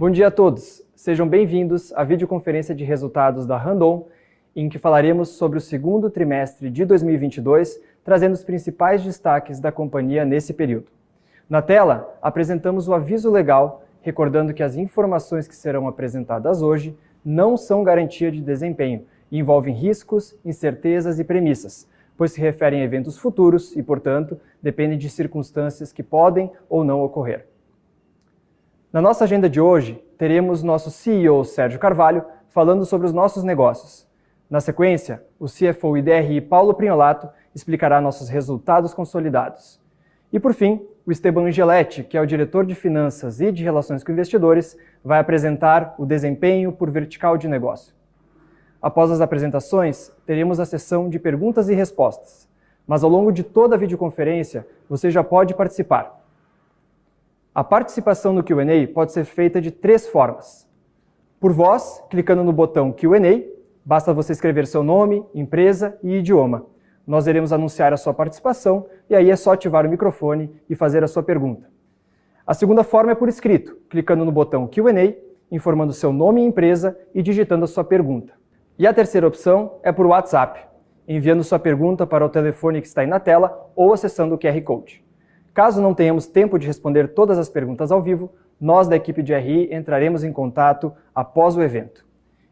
Bom dia a todos, sejam bem-vindos à videoconferência de resultados da Randon, em que falaremos sobre o segundo trimestre de 2022, trazendo os principais destaques da companhia nesse período. Na tela, apresentamos o aviso legal, recordando que as informações que serão apresentadas hoje não são garantia de desempenho e envolvem riscos, incertezas e premissas, pois se referem a eventos futuros e, portanto, dependem de circunstâncias que podem ou não ocorrer. Na nossa agenda de hoje, teremos nosso CEO Sérgio Carvalho falando sobre os nossos negócios. Na sequência, o CFO e DRI Paulo Prignolato explicará nossos resultados consolidados. E por fim, o Esteban Angeletti, que é o diretor de Finanças e de Relações com Investidores, vai apresentar o desempenho por vertical de negócio. Após as apresentações, teremos a sessão de perguntas e respostas, mas ao longo de toda a videoconferência, você já pode participar. A participação no Q&A pode ser feita de 3 formas. Por voz, clicando no botão Q&A, basta você escrever seu nome, empresa e idioma. Nós iremos anunciar a sua participação e aí é só ativar o microfone e fazer a sua pergunta. A segunda forma é por escrito, clicando no botão Q&A, informando seu nome e empresa e digitando a sua pergunta. E a terceira opção é por WhatsApp, enviando sua pergunta para o telefone que está aí na tela ou acessando o QR Code. Caso não tenhamos tempo de responder todas as perguntas ao vivo, nós da equipe de RI entraremos em contato após o evento.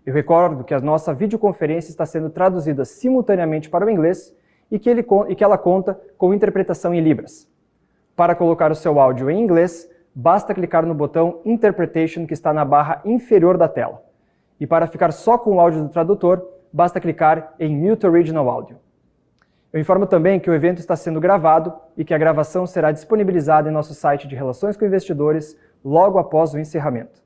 Eu recordo que a nossa videoconferência está sendo traduzida simultaneamente para o inglês e que ela conta com interpretação em Libras. Para colocar o seu áudio em inglês, basta clicar no botão Interpretation que está na barra inferior da tela. E para ficar só com o áudio do tradutor, basta clicar em Mute Original Audio. Eu informo também que o evento está sendo gravado e que a gravação será disponibilizada em nosso site de Relações com Investidores logo após o encerramento.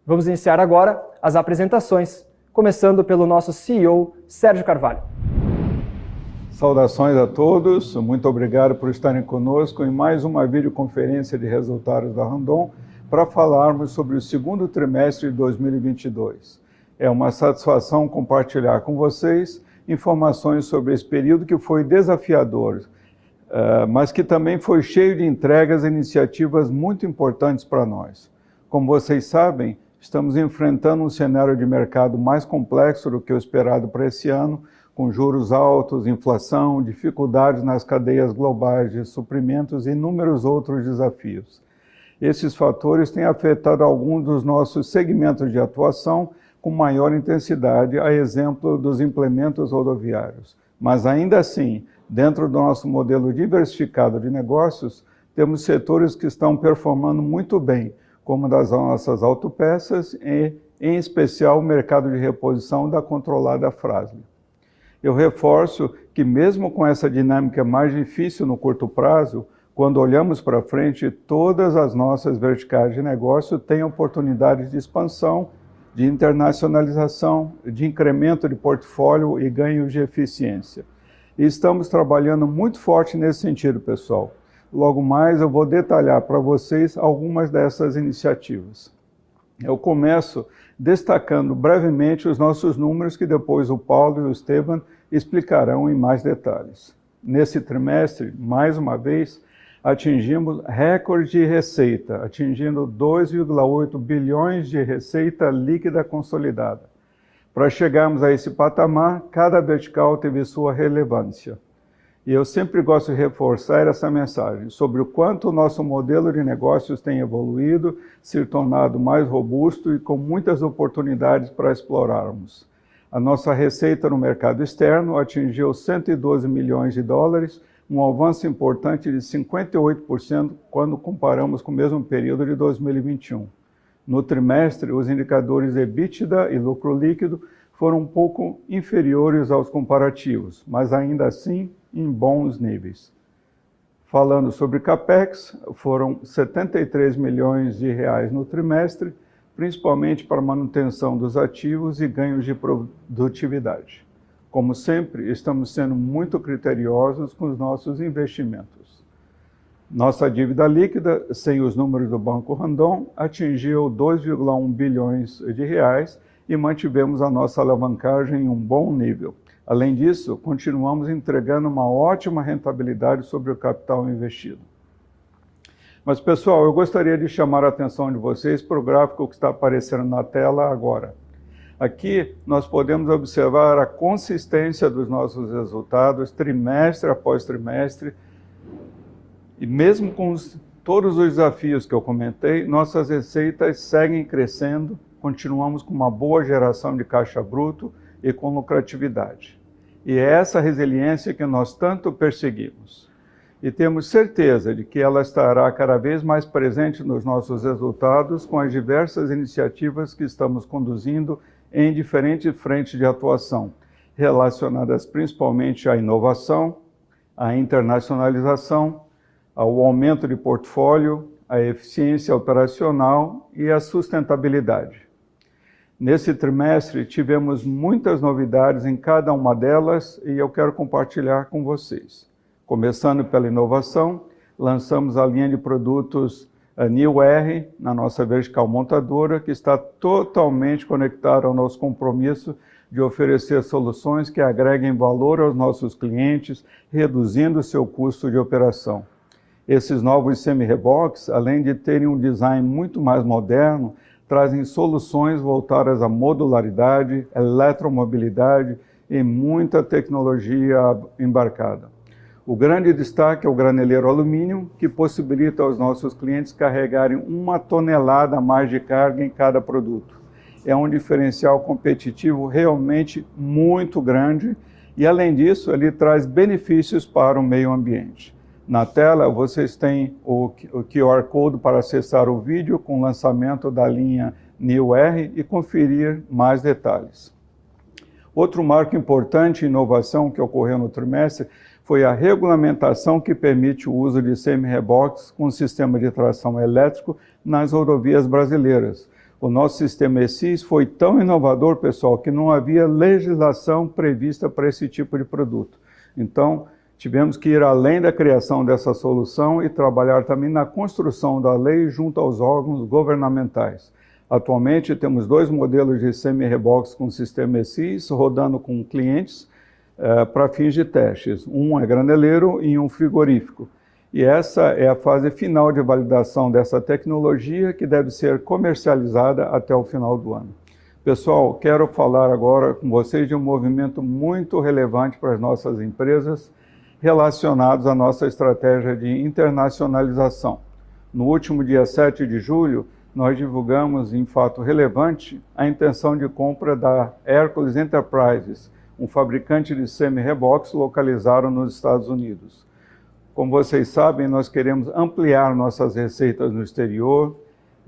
Vamos iniciar agora as apresentações, começando pelo nosso CEO, Sérgio Carvalho. Saudações a todos, muito obrigado por estarem conosco em mais uma videoconferência de resultados da Randon para falarmos sobre o segundo trimestre de 2022. É uma satisfação compartilhar com vocês informações sobre esse período que foi desafiador, mas que também foi cheio de entregas e iniciativas muito importantes para nós. Como vocês sabem, estamos enfrentando um cenário de mercado mais complexo do que o esperado para esse ano, com juros altos, inflação, dificuldades nas cadeias globais de suprimentos e inúmeros outros desafios. Esses fatores têm afetado alguns dos nossos segmentos de atuação com maior intensidade, a exemplo dos implementos rodoviários. Mas ainda assim, dentro do nosso modelo diversificado de negócios, temos setores que estão performando muito bem, como das nossas autopeças e, em especial, o mercado de reposição da controlada Fras-le. Eu reforço que mesmo com essa dinâmica mais difícil no curto prazo, quando olhamos para frente, todas as nossas verticais de negócio têm oportunidades de expansão, de internacionalização, de incremento de portfólio e ganhos de eficiência. E estamos trabalhando muito forte nesse sentido, pessoal. Logo mais eu vou detalhar para vocês algumas dessas iniciativas. Eu começo destacando brevemente os nossos números que depois o Paulo e o Esteban explicarão em mais detalhes. Nesse trimestre, mais uma vez, atingimos recorde de receita, atingindo 2,8 bilhões de receita líquida consolidada. Para chegarmos a esse patamar, cada vertical teve sua relevância. E eu sempre gosto de reforçar essa mensagem sobre o quanto o nosso modelo de negócios tem evoluído, se tornado mais robusto e com muitas oportunidades para explorarmos. A nossa receita no mercado externo atingiu 112 milhões de dólares, um avanço importante de 58% quando comparamos com o mesmo período de 2021. No trimestre, os indicadores EBITDA e lucro líquido foram um pouco inferiores aos comparativos, mas ainda assim em bons níveis. Falando sobre CAPEX, foram 73 milhões de reais no trimestre, principalmente para manutenção dos ativos e ganhos de produtividade. Como sempre, estamos sendo muito criteriosos com os nossos investimentos. Nossa dívida líquida, sem os números do Banco Randon, atingiu 2,1 bilhões de reais e mantivemos a nossa alavancagem em um bom nível. Além disso, continuamos entregando uma ótima rentabilidade sobre o capital investido. Mas, pessoal, eu gostaria de chamar a atenção de vocês para o gráfico que está aparecendo na tela agora. Aqui nós podemos observar a consistência dos nossos resultados, trimestre após trimestre, e mesmo com todos os desafios que eu comentei, nossas receitas seguem crescendo, continuamos com uma boa geração de caixa bruto e com lucratividade. E é essa resiliência que nós tanto perseguimos. E temos certeza de que ela estará cada vez mais presente nos nossos resultados com as diversas iniciativas que estamos conduzindo em diferentes frentes de atuação, relacionadas principalmente à inovação, à internacionalização, ao aumento de portfólio, à eficiência operacional e à sustentabilidade. Nesse trimestre, tivemos muitas novidades em cada uma delas e eu quero compartilhar com vocês. Começando pela inovação, lançamos a linha de produtos New R, na nossa vertical montadora, que está totalmente conectada ao nosso compromisso de oferecer soluções que agreguem valor aos nossos clientes, reduzindo o seu custo de operação. Esses novos semi-reboques, além de terem um design muito mais moderno, trazem soluções voltadas à modularidade, eletromobilidade e muita tecnologia embarcada. O grande destaque é o graneleiro alumínio, que possibilita aos nossos clientes carregarem 1 tonelada a mais de carga em cada produto. É um diferencial competitivo realmente muito grande e, além disso, ele traz benefícios para o meio ambiente. Na tela, vocês têm o QR Code para acessar o vídeo com o lançamento da linha New R e conferir mais detalhes. Outro marco importante em inovação que ocorreu no trimestre foi a regulamentação que permite o uso de semi-reboques com sistema de tração elétrico nas rodovias brasileiras. O nosso sistema ESIS foi tão inovador, pessoal, que não havia legislação prevista para esse tipo de produto. Então, tivemos que ir além da criação dessa solução e trabalhar também na construção da lei junto aos órgãos governamentais. Atualmente, temos 2 modelos de semi-reboques com sistema ESIS rodando com clientes, para fins de testes. Um é graneleiro e um frigorífico. E essa é a fase final de validação dessa tecnologia que deve ser comercializada até o final do ano. Pessoal, quero falar agora com vocês de um movimento muito relevante para as nossas empresas relacionados à nossa estratégia de internacionalização. No último dia 7 de julho, nós divulgamos, em fato relevante, a intenção de compra da Hercules Enterprises, um fabricante de semi-reboques localizado nos Estados Unidos. Como vocês sabem, nós queremos ampliar nossas receitas no exterior,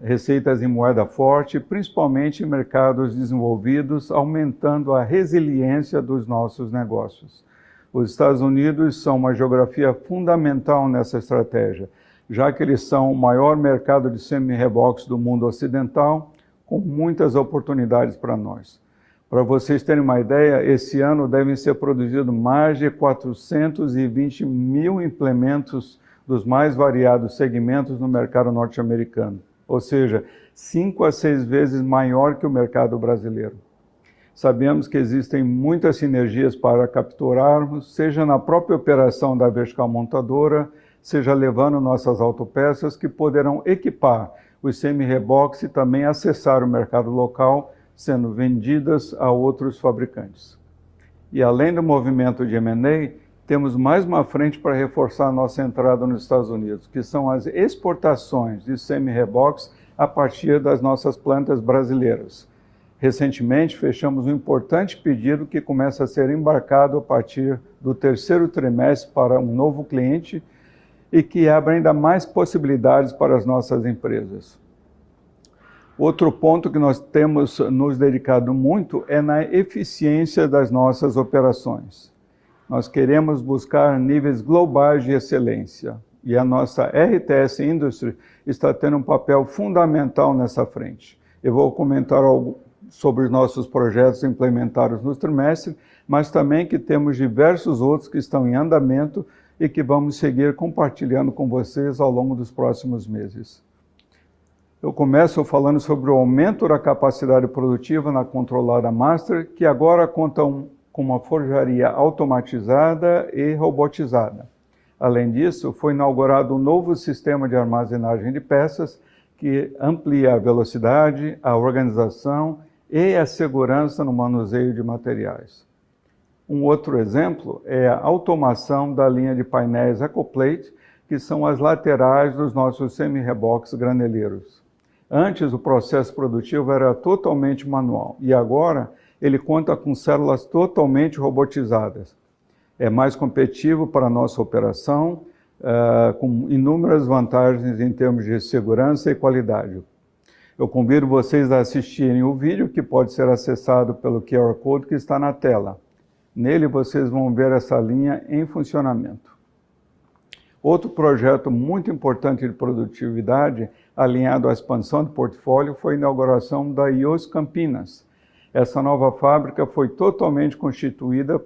receitas em moeda forte, principalmente em mercados desenvolvidos, aumentando a resiliência dos nossos negócios. Os Estados Unidos são uma geografia fundamental nessa estratégia, já que eles são o maior mercado de semi-reboques do mundo ocidental, com muitas oportunidades para nós. Para vocês terem uma ideia, esse ano devem ser produzidos mais de 420 mil implementos dos mais variados segmentos no mercado norte-americano, ou seja, 5 a 6 vezes maior que o mercado brasileiro. Sabemos que existem muitas sinergias para capturarmos, seja na própria operação da vertical montadora, seja levando nossas autopeças que poderão equipar os semi-reboques e também acessar o mercado local, sendo vendidas a outros fabricantes. E além do movimento de M&A, temos mais uma frente para reforçar nossa entrada nos Estados Unidos, que são as exportações de semi-reboques a partir das nossas plantas brasileiras. Recentemente, fechamos um importante pedido que começa a ser embarcado a partir do 3º trimestre para um novo cliente e que abre ainda mais possibilidades para as nossas empresas. Outro ponto que nós temos nos dedicado muito é na eficiência das nossas operações. Nós queremos buscar níveis globais de excelência e a nossa RTS Industry está tendo um papel fundamental nessa frente. Eu vou comentar algo sobre os nossos projetos implementados no trimestre, mas também que temos diversos outros que estão em andamento e que vamos seguir compartilhando com vocês ao longo dos próximos meses. Eu começo falando sobre o aumento da capacidade produtiva na controlada Master, que agora conta com uma forjaria automatizada e robotizada. Além disso, foi inaugurado um novo sistema de armazenagem de peças que amplia a velocidade, a organização e a segurança no manuseio de materiais. Um outro exemplo é a automação da linha de painéis EcoPlate, que são as laterais dos nossos semi-reboques graneleiros. Antes, o processo produtivo era totalmente manual e agora ele conta com células totalmente robotizadas. É mais competitivo para a nossa operação, com inúmeras vantagens em termos de segurança e qualidade. Eu convido vocês a assistirem o vídeo que pode ser acessado pelo QR Code que está na tela. Nele vocês vão ver essa linha em funcionamento. Outro projeto muito importante de produtividade, alinhado à expansão do portfólio, foi a inauguração da IOS Campinas. Essa nova fábrica foi totalmente constituída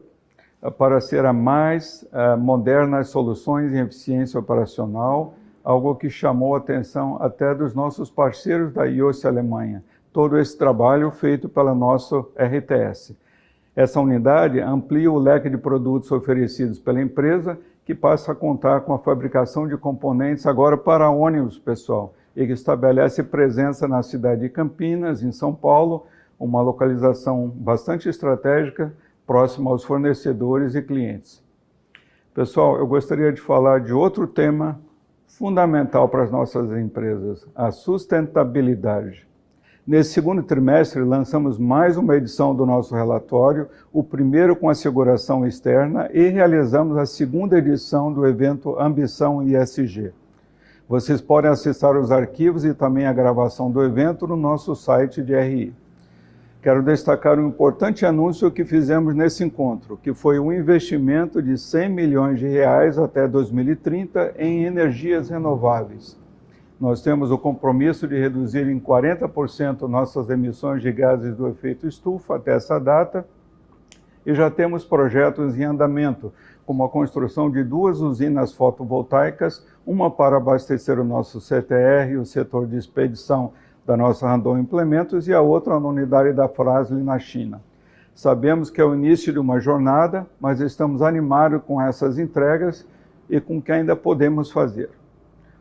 para ser a mais moderna das soluções em eficiência operacional, algo que chamou a atenção até dos nossos parceiros da IOS Alemanha. Todo esse trabalho feito pela nossa RTS. Essa unidade amplia o leque de produtos oferecidos pela empresa, que passa a contar com a fabricação de componentes agora para ônibus, pessoal, e que estabelece presença na cidade de Campinas, em São Paulo, uma localização bastante estratégica, próxima aos fornecedores e clientes. Pessoal, eu gostaria de falar de outro tema fundamental para as nossas empresas, a sustentabilidade. Nesse segundo trimestre, lançamos mais uma edição do nosso relatório, o primeiro com asseguração externa, e realizamos a segunda edição do evento Ambição ESG. Vocês podem acessar os arquivos e também a gravação do evento no nosso site de RI. Quero destacar um importante anúncio que fizemos nesse encontro, que foi um investimento de 100 milhões de reais até 2030 em energias renováveis. Nós temos o compromisso de reduzir em 40% nossas emissões de gases do efeito estufa até essa data, e já temos projetos em andamento, como a construção de 2 usinas fotovoltaicas, uma para abastecer o nosso CTR, o setor de expedição da nossa Randon Implementos, e a outra na unidade da Fras-le na China. Sabemos que é o início de uma jornada, mas estamos animados com essas entregas e com o que ainda podemos fazer.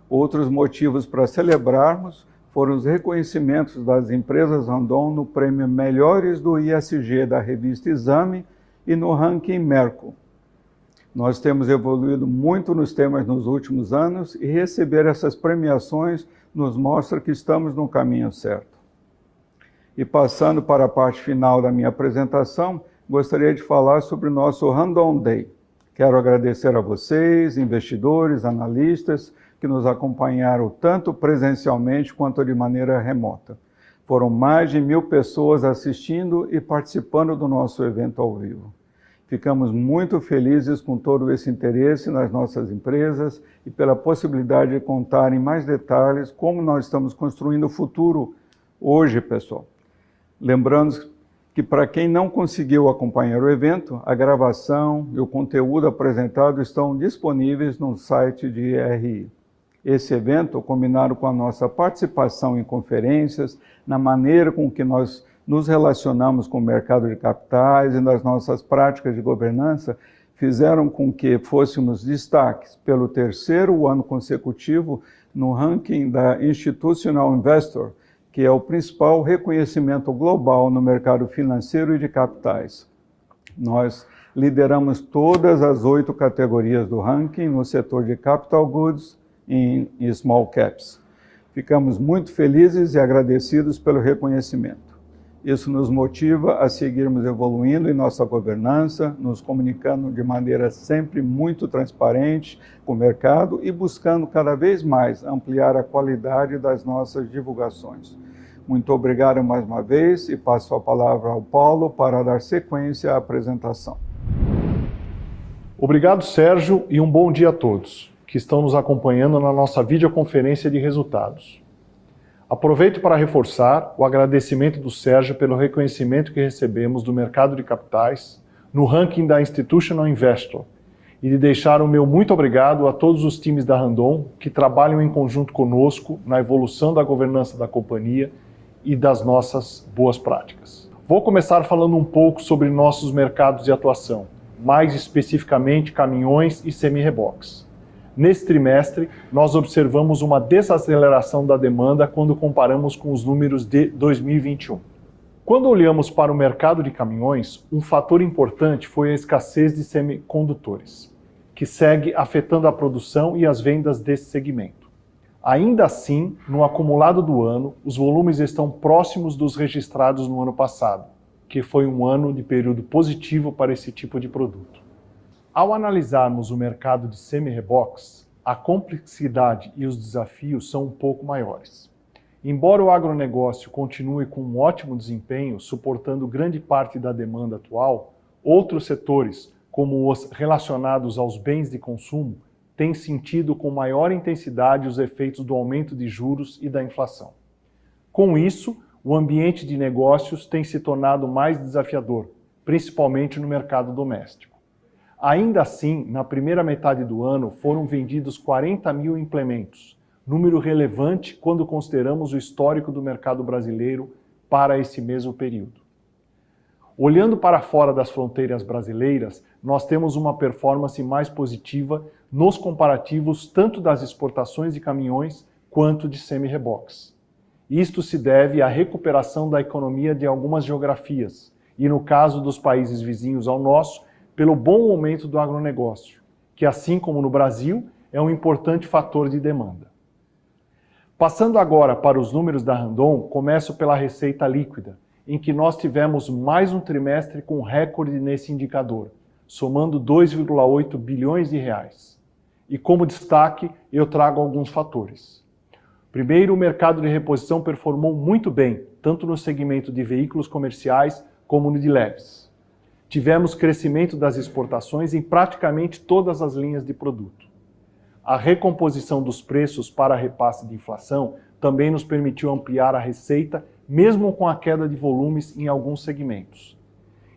Outros motivos para celebrarmos foram os reconhecimentos das empresas Randon no prêmio Melhores do ISG da revista Exame e no ranking Merco. Nós temos evoluído muito nos temas nos últimos anos e receber essas premiações nos mostra que estamos no caminho certo. E passando para a parte final da minha apresentação, gostaria de falar sobre o nosso Randon Day. Quero agradecer a vocês, investidores, analistas, que nos acompanharam tanto presencialmente quanto de maneira remota. Foram mais de 1000 pessoas assistindo e participando do nosso evento ao vivo. Ficamos muito felizes com todo esse interesse nas nossas empresas e pela possibilidade de contar em mais detalhes como nós estamos construindo o futuro hoje, pessoal. Lembrando que para quem não conseguiu acompanhar o evento, a gravação e o conteúdo apresentado estão disponíveis no site de RI. Esse evento, combinado com a nossa participação em conferências, na maneira com que nós nos relacionamos com o mercado de capitais e nas nossas práticas de governança, fizeram com que fôssemos destaques pelo 3º ano consecutivo no ranking da Institutional Investor, que é o principal reconhecimento global no mercado financeiro e de capitais. Nós lideramos todas as 8 categorias do ranking no setor de capital goods e small caps. Ficamos muito felizes e agradecidos pelo reconhecimento. Isso nos motiva a seguirmos evoluindo em nossa governança, nos comunicando de maneira sempre muito transparente com o mercado e buscando cada vez mais ampliar a qualidade das nossas divulgações. Muito obrigado mais uma vez e passo a palavra ao Paulo para dar sequência à apresentação. Obrigado, Sérgio, e um bom dia a todos que estão nos acompanhando na nossa videoconferência de resultados. Aproveito para reforçar o agradecimento do Sérgio pelo reconhecimento que recebemos do mercado de capitais no ranking da Institutional Investor e de deixar o meu muito obrigado a todos os times da Randon que trabalham em conjunto conosco na evolução da governança da companhia e das nossas boas práticas. Vou começar falando um pouco sobre nossos mercados de atuação, mais especificamente caminhões e semi-reboques. Nesse trimestre, nós observamos uma desaceleração da demanda quando comparamos com os números de 2021. Quando olhamos para o mercado de caminhões, um fator importante foi a escassez de semicondutores, que segue afetando a produção e as vendas desse segmento. Ainda assim, no acumulado do ano, os volumes estão próximos dos registrados no ano passado, que foi um ano de período positivo para esse tipo de produto. Ao analisarmos o mercado de semi-reboques, a complexidade e os desafios são um pouco maiores. Embora o agronegócio continue com um ótimo desempenho, suportando grande parte da demanda atual, outros setores, como os relacionados aos bens de consumo, têm sentido com maior intensidade os efeitos do aumento de juros e da inflação. Com isso, o ambiente de negócios tem se tornado mais desafiador, principalmente no mercado doméstico. Ainda assim, na primeira metade do ano, foram vendidos 40 mil implementos, número relevante quando consideramos o histórico do mercado brasileiro para esse mesmo período. Olhando para fora das fronteiras brasileiras, nós temos uma performance mais positiva nos comparativos tanto das exportações de caminhões quanto de semi-reboques. Isto se deve à recuperação da economia de algumas geografias e, no caso dos países vizinhos ao nosso, pelo bom momento do agronegócio, que, assim como no Brasil, é um importante fator de demanda. Passando agora para os números da Randon, começo pela receita líquida, em que nós tivemos mais um trimestre com recorde nesse indicador, somando 2,8 bilhões de reais. E como destaque, eu trago alguns fatores. Primeiro, o mercado de reposição performou muito bem, tanto no segmento de veículos comerciais como no de leves. Tivemos crescimento das exportações em praticamente todas as linhas de produto. A recomposição dos preços para repasse de inflação também nos permitiu ampliar a receita, mesmo com a queda de volumes em alguns segmentos.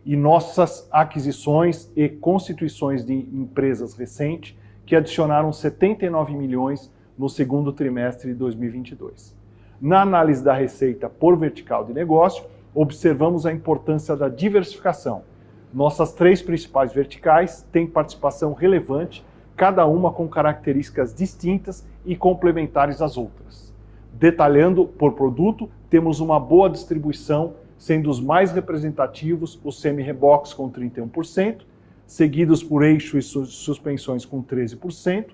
E nossas aquisições e constituições de empresas recentes, que adicionaram 79 milhões no segundo trimestre de 2022. Na análise da receita por vertical de negócio, observamos a importância da diversificação. Nossas três principais verticais têm participação relevante, cada uma com características distintas e complementares às outras. Detalhando por produto, temos uma boa distribuição, sendo os mais representativos os semi-reboques com 31%, seguidos por eixo e suspensões com 13%,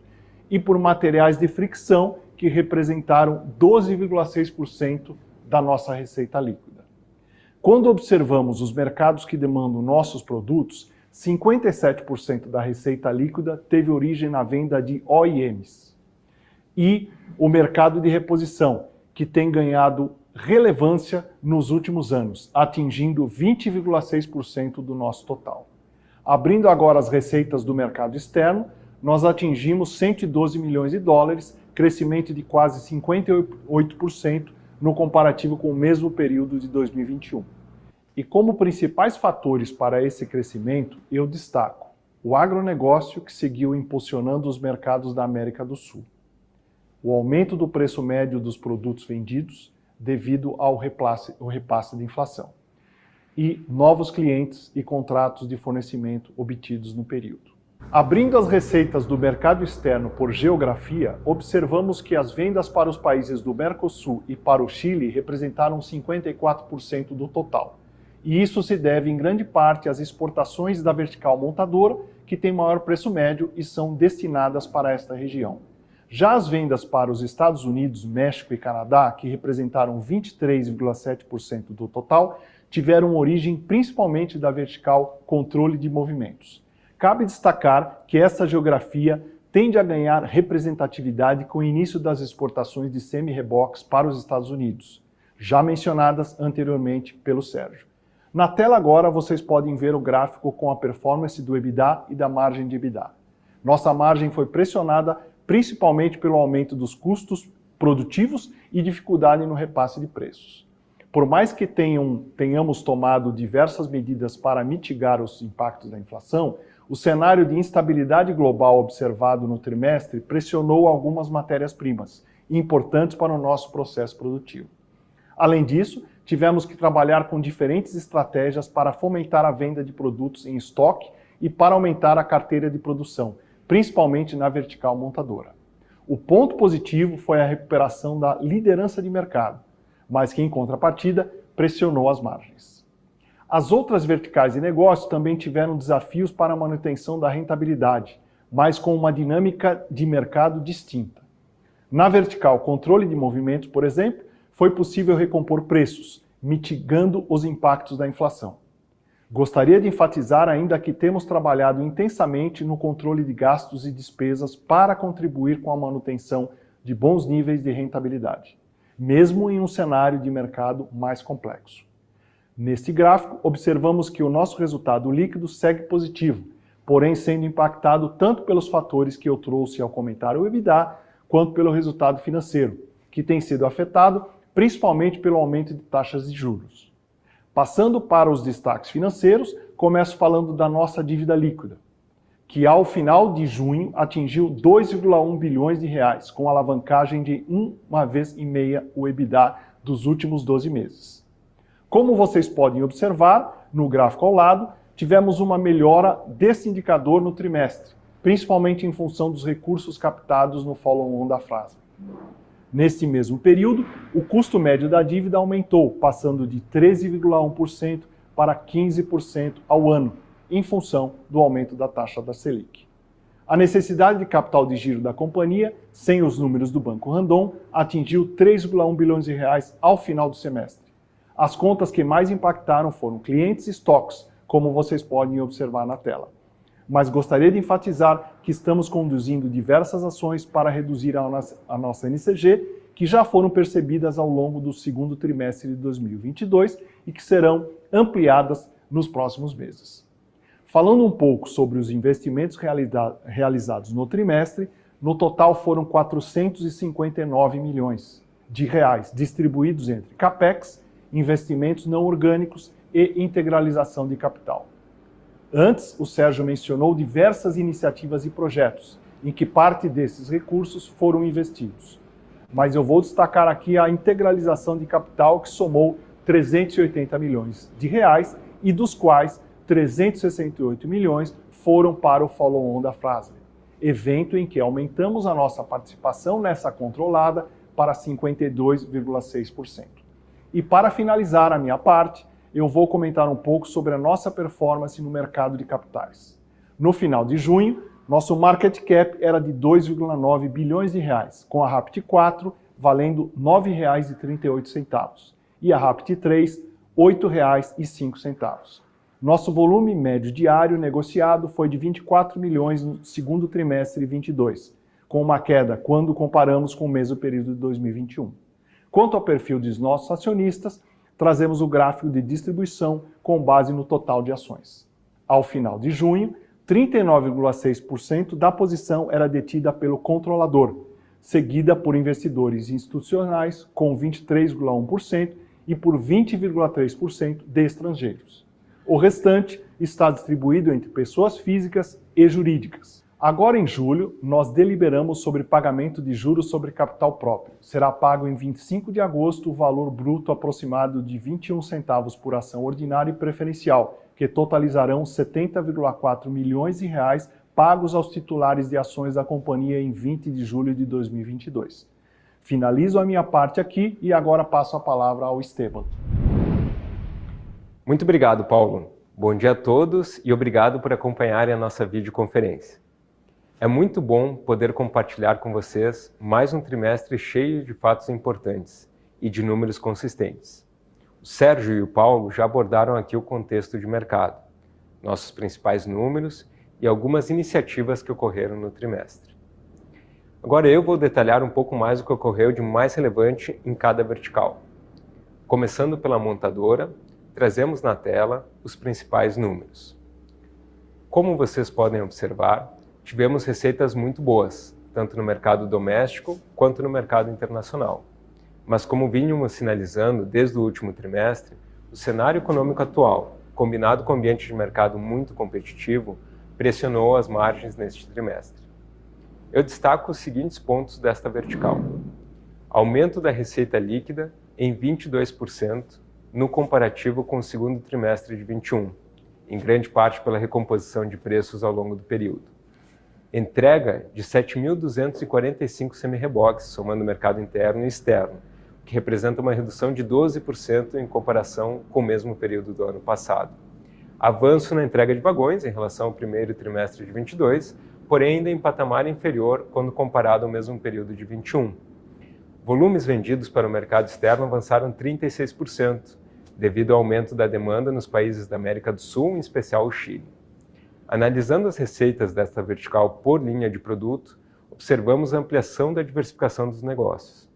e por materiais de fricção, que representaram 12,6% da nossa receita líquida. Quando observamos os mercados que demandam nossos produtos, 57% da receita líquida teve origem na venda de OEMs. E o mercado de reposição, que tem ganhado relevância nos últimos anos, atingindo 20,6% do nosso total. Abrindo agora as receitas do mercado externo, nós atingimos 112 milhões de dólares, crescimento de quase 58% no comparativo com o mesmo período de 2021. E como principais fatores para esse crescimento, eu destaco o agronegócio, que seguiu impulsionando os mercados da América do Sul, o aumento do preço médio dos produtos vendidos devido ao repasse de inflação, e novos clientes e contratos de fornecimento obtidos no período. Abrindo as receitas do mercado externo por geografia, observamos que as vendas para os países do Mercosul e para o Chile representaram 54% do total. E isso se deve em grande parte às exportações da vertical montadora, que tem maior preço médio e são destinadas para esta região. Já as vendas para os Estados Unidos, México e Canadá, que representaram 23,7% do total, tiveram origem principalmente da vertical controle de movimentos. Cabe destacar que essa geografia tende a ganhar representatividade com o início das exportações de semi-reboques para os Estados Unidos, já mencionadas anteriormente pelo Sérgio. Na tela agora vocês podem ver o gráfico com a performance do EBITDA e da margem de EBITDA. Nossa margem foi pressionada principalmente pelo aumento dos custos produtivos e dificuldade no repasse de preços. Por mais que tenhamos tomado diversas medidas para mitigar os impactos da inflação, o cenário de instabilidade global observado no trimestre pressionou algumas matérias-primas, importantes para o nosso processo produtivo. Além disso, tivemos que trabalhar com diferentes estratégias para fomentar a venda de produtos em estoque e para aumentar a carteira de produção, principalmente na vertical montadora. O ponto positivo foi a recuperação da liderança de mercado, mas que, em contrapartida, pressionou as margens. As outras verticais de negócio também tiveram desafios para a manutenção da rentabilidade, mas com uma dinâmica de mercado distinta. Na vertical controle de movimentos, por exemplo, foi possível recompor preços, mitigando os impactos da inflação. Gostaria de enfatizar ainda que temos trabalhado intensamente no controle de gastos e despesas para contribuir com a manutenção de bons níveis de rentabilidade, mesmo em um cenário de mercado mais complexo. Neste gráfico, observamos que o nosso resultado líquido segue positivo, porém sendo impactado tanto pelos fatores que eu trouxe ao comentar o EBITDA, quanto pelo resultado financeiro, que tem sido afetado principalmente pelo aumento de taxas de juros. Passando para os destaques financeiros, começo falando da nossa dívida líquida, que ao final de junho atingiu 2,1 bilhões de reais, com alavancagem de 1,5 vezes o EBITDA dos últimos 12 meses. Como vocês podem observar, no gráfico ao lado, tivemos uma melhora desse indicador no trimestre, principalmente em função dos recursos captados no follow-on da Fras-le. Nesse mesmo período, o custo médio da dívida aumentou, passando de 13,1% para 15% ao ano, em função do aumento da taxa da Selic. A necessidade de capital de giro da companhia, sem os números do Banco Randon, atingiu 3,1 bilhões de reais ao final do semestre. As contas que mais impactaram foram clientes e estoques, como vocês podem observar na tela. Mas gostaria de enfatizar que estamos conduzindo diversas ações para reduzir a nossa NCG, que já foram percebidas ao longo do segundo trimestre de 2022 e que serão ampliadas nos próximos meses. Falando um pouco sobre os investimentos realizados no trimestre, no total foram 459 milhões de reais distribuídos entre CAPEX, investimentos não orgânicos e integralização de capital. Antes, o Sérgio mencionou diversas iniciativas e projetos, em que parte desses recursos foram investidos. Mas eu vou destacar aqui a integralização de capital, que somou 380 milhões de reais, e dos quais 368 milhões foram para o follow-on da Fras-le, evento em que aumentamos a nossa participação nessa controlada para 52,6%. E para finalizar a minha parte, eu vou comentar um pouco sobre a nossa performance no mercado de capitais. No final de junho, nosso market cap era de 2,9 bilhões de reais, com a Rapid 4 valendo R$ 9,38 e a Rapid 3 R$ 8,05. Nosso volume médio diário negociado foi de 24 milhões no segundo trimestre de 2022, com uma queda quando comparamos com o mesmo período de 2021. Quanto ao perfil dos nossos acionistas, trazemos o gráfico de distribuição com base no total de ações. Ao final de junho, 39,6% da posição era detida pelo controlador, seguida por investidores institucionais com 23,1% e por 20,3% de estrangeiros. O restante está distribuído entre pessoas físicas e jurídicas. Agora em julho, nós deliberamos sobre pagamento de juros sobre capital próprio. Será pago em 25 de agosto o valor bruto aproximado de 21 centavos por ação ordinária e preferencial, que totalizarão 70,4 milhões de reais pagos aos titulares de ações da companhia em 20 de julho de 2022. Finalizo a minha parte aqui e agora passo a palavra ao Esteban. Muito obrigado, Paulo. Bom dia a todos e obrigado por acompanharem a nossa videoconferência. É muito bom poder compartilhar com vocês mais um trimestre cheio de fatos importantes e de números consistentes. O Sérgio e o Paulo já abordaram aqui o contexto de mercado, nossos principais números e algumas iniciativas que ocorreram no trimestre. Agora eu vou detalhar um pouco mais o que ocorreu de mais relevante em cada vertical. Começando pela montadora, trazemos na tela os principais números. Como vocês podem observar, tivemos receitas muito boas, tanto no mercado doméstico quanto no mercado internacional. Mas como vínhamos sinalizando desde o último trimestre, o cenário econômico atual, combinado com o ambiente de mercado muito competitivo, pressionou as margens neste trimestre. Eu destaco os seguintes pontos desta vertical. Aumento da receita líquida em 22% no comparativo com o segundo trimestre de 2021, em grande parte pela recomposição de preços ao longo do período. entrega de 7.245 semi-reboques, somando mercado interno e externo, o que representa uma redução de 12% em comparação com o mesmo período do ano passado. Avanço na entrega de vagões em relação ao primeiro trimestre de 22, porém ainda em patamar inferior quando comparado ao mesmo período de 21. Volumes vendidos para o mercado externo avançaram 36%, devido ao aumento da demanda nos países da América do Sul, em especial o Chile. Analisando as receitas desta vertical por linha de produto, observamos a ampliação da diversificação dos negócios.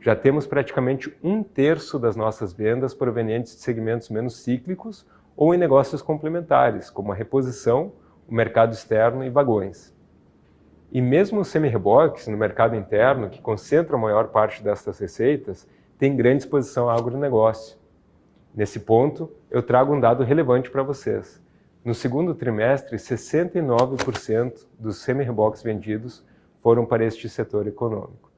Já temos praticamente 1/3 das nossas vendas provenientes de segmentos menos cíclicos ou em negócios complementares, como a reposição, o mercado externo e vagões. E mesmo os semi-reboques no mercado interno, que concentram a maior parte destas receitas, têm grande exposição ao agronegócio. Nesse ponto, eu trago um dado relevante para vocês. No segundo trimestre, 69% dos semi-reboques vendidos foram para este setor econômico.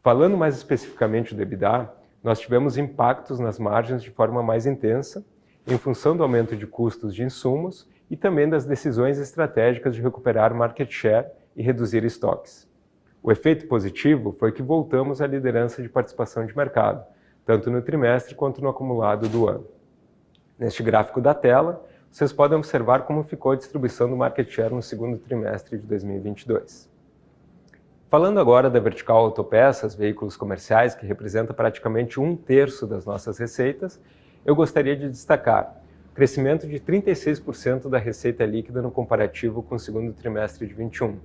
Falando mais especificamente do EBITDA, nós tivemos impactos nas margens de forma mais intensa, em função do aumento de custos de insumos e também das decisões estratégicas de recuperar market share e reduzir estoques. O efeito positivo foi que voltamos à liderança de participação de mercado, tanto no trimestre quanto no acumulado do ano. Neste gráfico da tela, vocês podem observar como ficou a distribuição do market share no segundo trimestre de 2022. Falando agora da vertical autopeças, veículos comerciais, que representa praticamente 1/3 das nossas receitas, eu gostaria de destacar o crescimento de 36% da receita líquida no comparativo com o segundo trimestre de 21,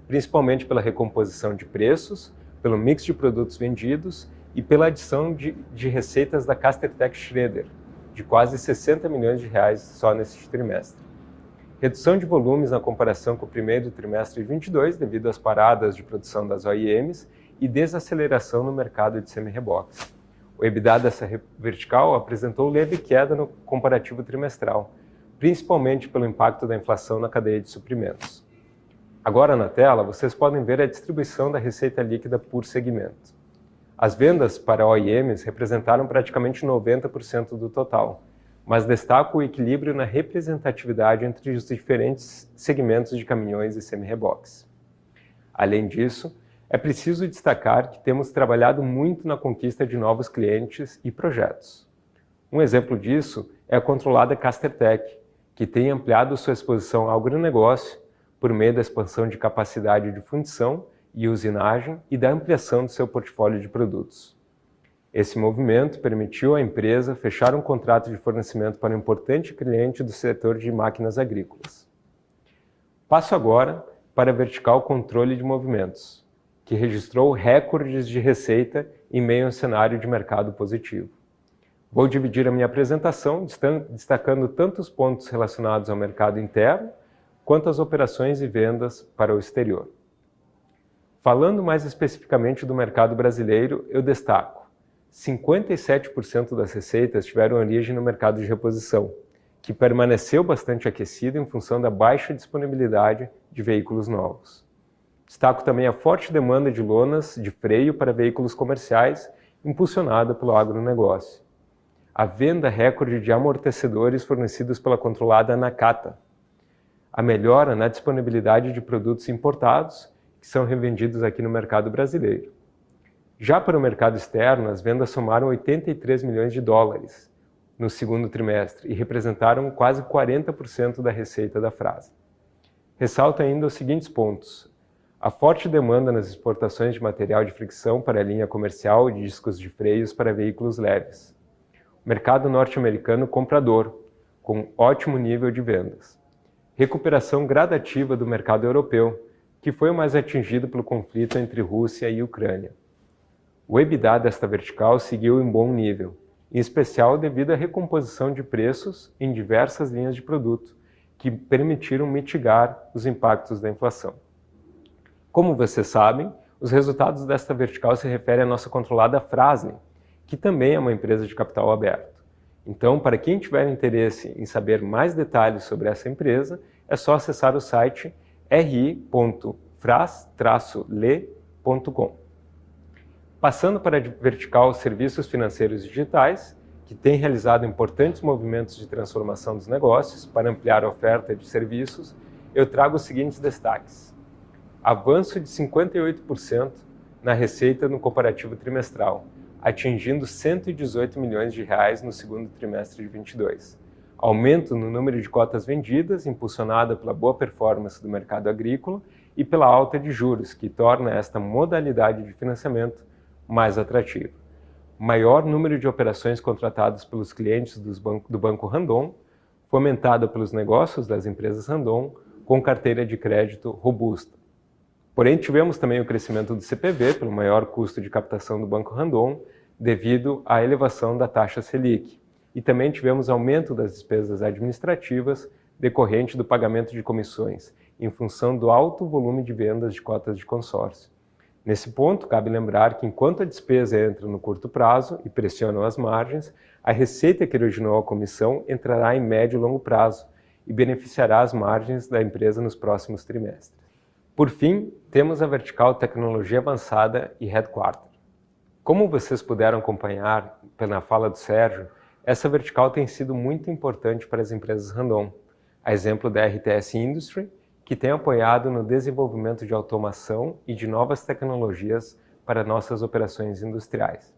principalmente pela recomposição de preços, pelo mix de produtos vendidos e pela adição de receitas da Castertech Schroeder, de quase 60 milhões de reais só neste trimestre. Redução de volumes na comparação com o primeiro trimestre de 22 devido às paradas de produção das OEMs e desaceleração no mercado de semi-reboques. O EBITDA dessa vertical apresentou leve queda no comparativo trimestral, principalmente pelo impacto da inflação na cadeia de suprimentos. Agora na tela, vocês podem ver a distribuição da receita líquida por segmento. As vendas para OEMs representaram praticamente 90% do total, mas destaco o equilíbrio na representatividade entre os diferentes segmentos de caminhões e semi-reboques. Além disso, é preciso destacar que temos trabalhado muito na conquista de novos clientes e projetos. Um exemplo disso é a controlada Castertech, que tem ampliado sua exposição ao agronegócio por meio da expansão de capacidade de fundição e usinagem e da ampliação do seu portfólio de produtos. Esse movimento permitiu à empresa fechar um contrato de fornecimento para um importante cliente do setor de máquinas agrícolas. Passo agora para a vertical controle de movimentos, que registrou recordes de receita em meio a um cenário de mercado positivo. Vou dividir a minha apresentação destacando tanto os pontos relacionados ao mercado interno, quanto as operações e vendas para o exterior. Falando mais especificamente do mercado brasileiro, eu destaco 57% das receitas tiveram origem no mercado de reposição, que permaneceu bastante aquecido em função da baixa disponibilidade de veículos novos. Destaco também a forte demanda de lonas de freio para veículos comerciais, impulsionada pelo agronegócio. A venda recorde de amortecedores fornecidos pela controlada Nakata. A melhora na disponibilidade de produtos importados, que são revendidos aqui no mercado brasileiro. Já para o mercado externo, as vendas somaram 83 milhões de dólares no segundo trimestre e representaram quase 40% da receita da Fras. Ressalto ainda os seguintes pontos. A forte demanda nas exportações de material de fricção para a linha comercial e discos de freios para veículos leves. O mercado norte-americano comprador, com ótimo nível de vendas. Recuperação gradativa do mercado europeu, que foi o mais atingido pelo conflito entre Rússia e Ucrânia. O EBITDA desta vertical seguiu em bom nível, em especial devido à recomposição de preços em diversas linhas de produto, que permitiram mitigar os impactos da inflação. Como vocês sabem, os resultados desta vertical se referem à nossa controlada Fras-le, que também é uma empresa de capital aberto. Então, para quem tiver interesse em saber mais detalhes sobre essa empresa, é só acessar o site ri.fras-le.com. Passando para a vertical Serviços Financeiros Digitais, que tem realizado importantes movimentos de transformação dos negócios para ampliar a oferta de serviços, eu trago os seguintes destaques. avanço de 58% na receita no comparativo trimestral, atingindo 118 milhões de reais no segundo trimestre de 22. Aumento no número de cotas vendidas, impulsionada pela boa performance do mercado agrícola e pela alta de juros, que torna esta modalidade de financiamento mais atrativa. Maior número de operações contratadas pelos clientes do Banco Randon, fomentada pelos negócios das empresas Randon, com carteira de crédito robusta. Porém, tivemos também o crescimento do CPV, pelo maior custo de captação do Banco Randon, devido à elevação da taxa Selic. E também tivemos aumento das despesas administrativas decorrente do pagamento de comissões, em função do alto volume de vendas de cotas de consórcio. Nesse ponto, cabe lembrar que enquanto a despesa entra no curto prazo e pressiona as margens, a receita que originou a comissão entrará em médio e longo prazo e beneficiará as margens da empresa nos próximos trimestres. Por fim, temos a vertical Tecnologia Avançada e Headquarter. Como vocês puderam acompanhar pela fala do Sérgio, essa vertical tem sido muito importante para as empresas Randon, a exemplo da RTS Industry, que tem apoiado no desenvolvimento de automação e de novas tecnologias para nossas operações industriais.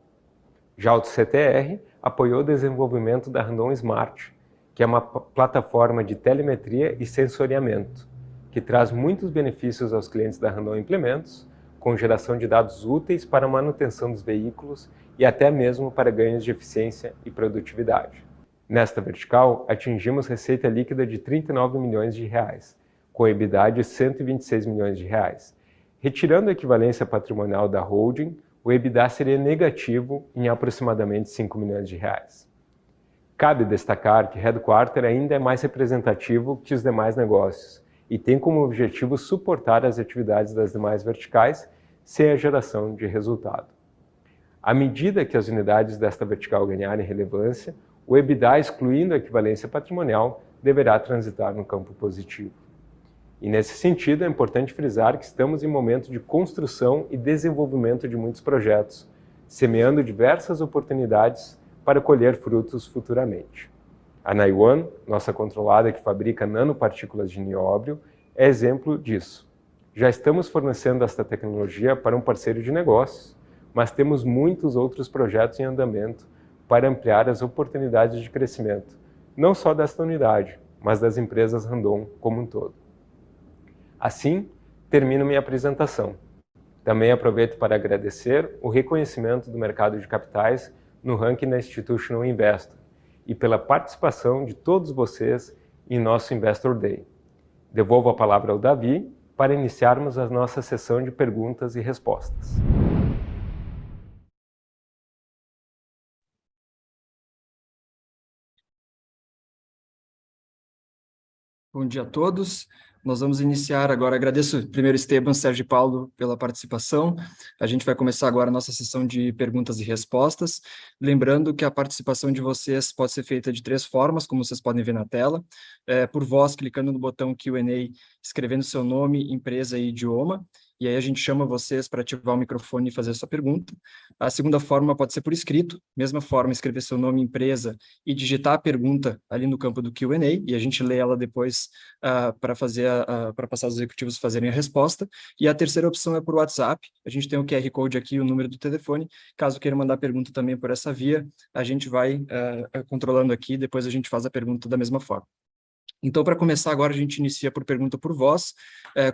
Já o CTR apoiou o desenvolvimento da Randon Smart, que é uma plataforma de telemetria e sensoriamento, que traz muitos benefícios aos clientes da Randon Implementos, com geração de dados úteis para a manutenção dos veículos e até mesmo para ganhos de eficiência e produtividade. Nesta vertical, atingimos receita líquida de 39 milhões de reais, com EBITDA de 126 milhões de reais. Retirando a equivalência patrimonial da holding, o EBITDA seria negativo em aproximadamente 5 milhões de reais. Cabe destacar que Headquarter ainda é mais representativo que os demais negócios e tem como objetivo suportar as atividades das demais verticais sem a geração de resultado. À medida que as unidades desta vertical ganharem relevância, o EBITDA, excluindo a equivalência patrimonial, deverá transitar no campo positivo. E nesse sentido, é importante frisar que estamos em momento de construção e desenvolvimento de muitos projetos, semeando diversas oportunidades para colher frutos futuramente. A Naiwan, nossa controlada que fabrica nanopartículas de nióbio, é exemplo disso. Já estamos fornecendo esta tecnologia para um parceiro de negócios, mas temos muitos outros projetos em andamento para ampliar as oportunidades de crescimento, não só desta unidade, mas das empresas Randon como um todo. Assim, termino minha apresentação. Também aproveito para agradecer o reconhecimento do mercado de capitais no ranking da Institutional Investor e pela participação de todos vocês em nosso Investor Day. Devolvo a palavra ao Davi para iniciarmos a nossa sessão de perguntas e respostas. Bom dia a todos. Nós vamos iniciar agora. Agradeço primeiro Esteban, Sérgio e Paulo pela participação. A gente vai começar agora a nossa sessão de perguntas e respostas. Lembrando que a participação de vocês pode ser feita de 3 formas, como vocês podem ver na tela. Por voz, clicando no botão Q&A, escrevendo seu nome, empresa e idioma. E aí a gente chama vocês para ativar o microfone e fazer a sua pergunta. A segunda forma pode ser por escrito, mesma forma, escrever seu nome, empresa e digitar a pergunta ali no campo do Q&A, e a gente lê ela depois para passar os executivos fazerem a resposta. E a terceira opção é por WhatsApp. A gente tem o QR Code aqui, o número do telefone. Caso queira mandar pergunta também por essa via, a gente vai controlando aqui, depois a gente faz a pergunta da mesma forma. Então, para começar agora, a gente inicia por pergunta por voz,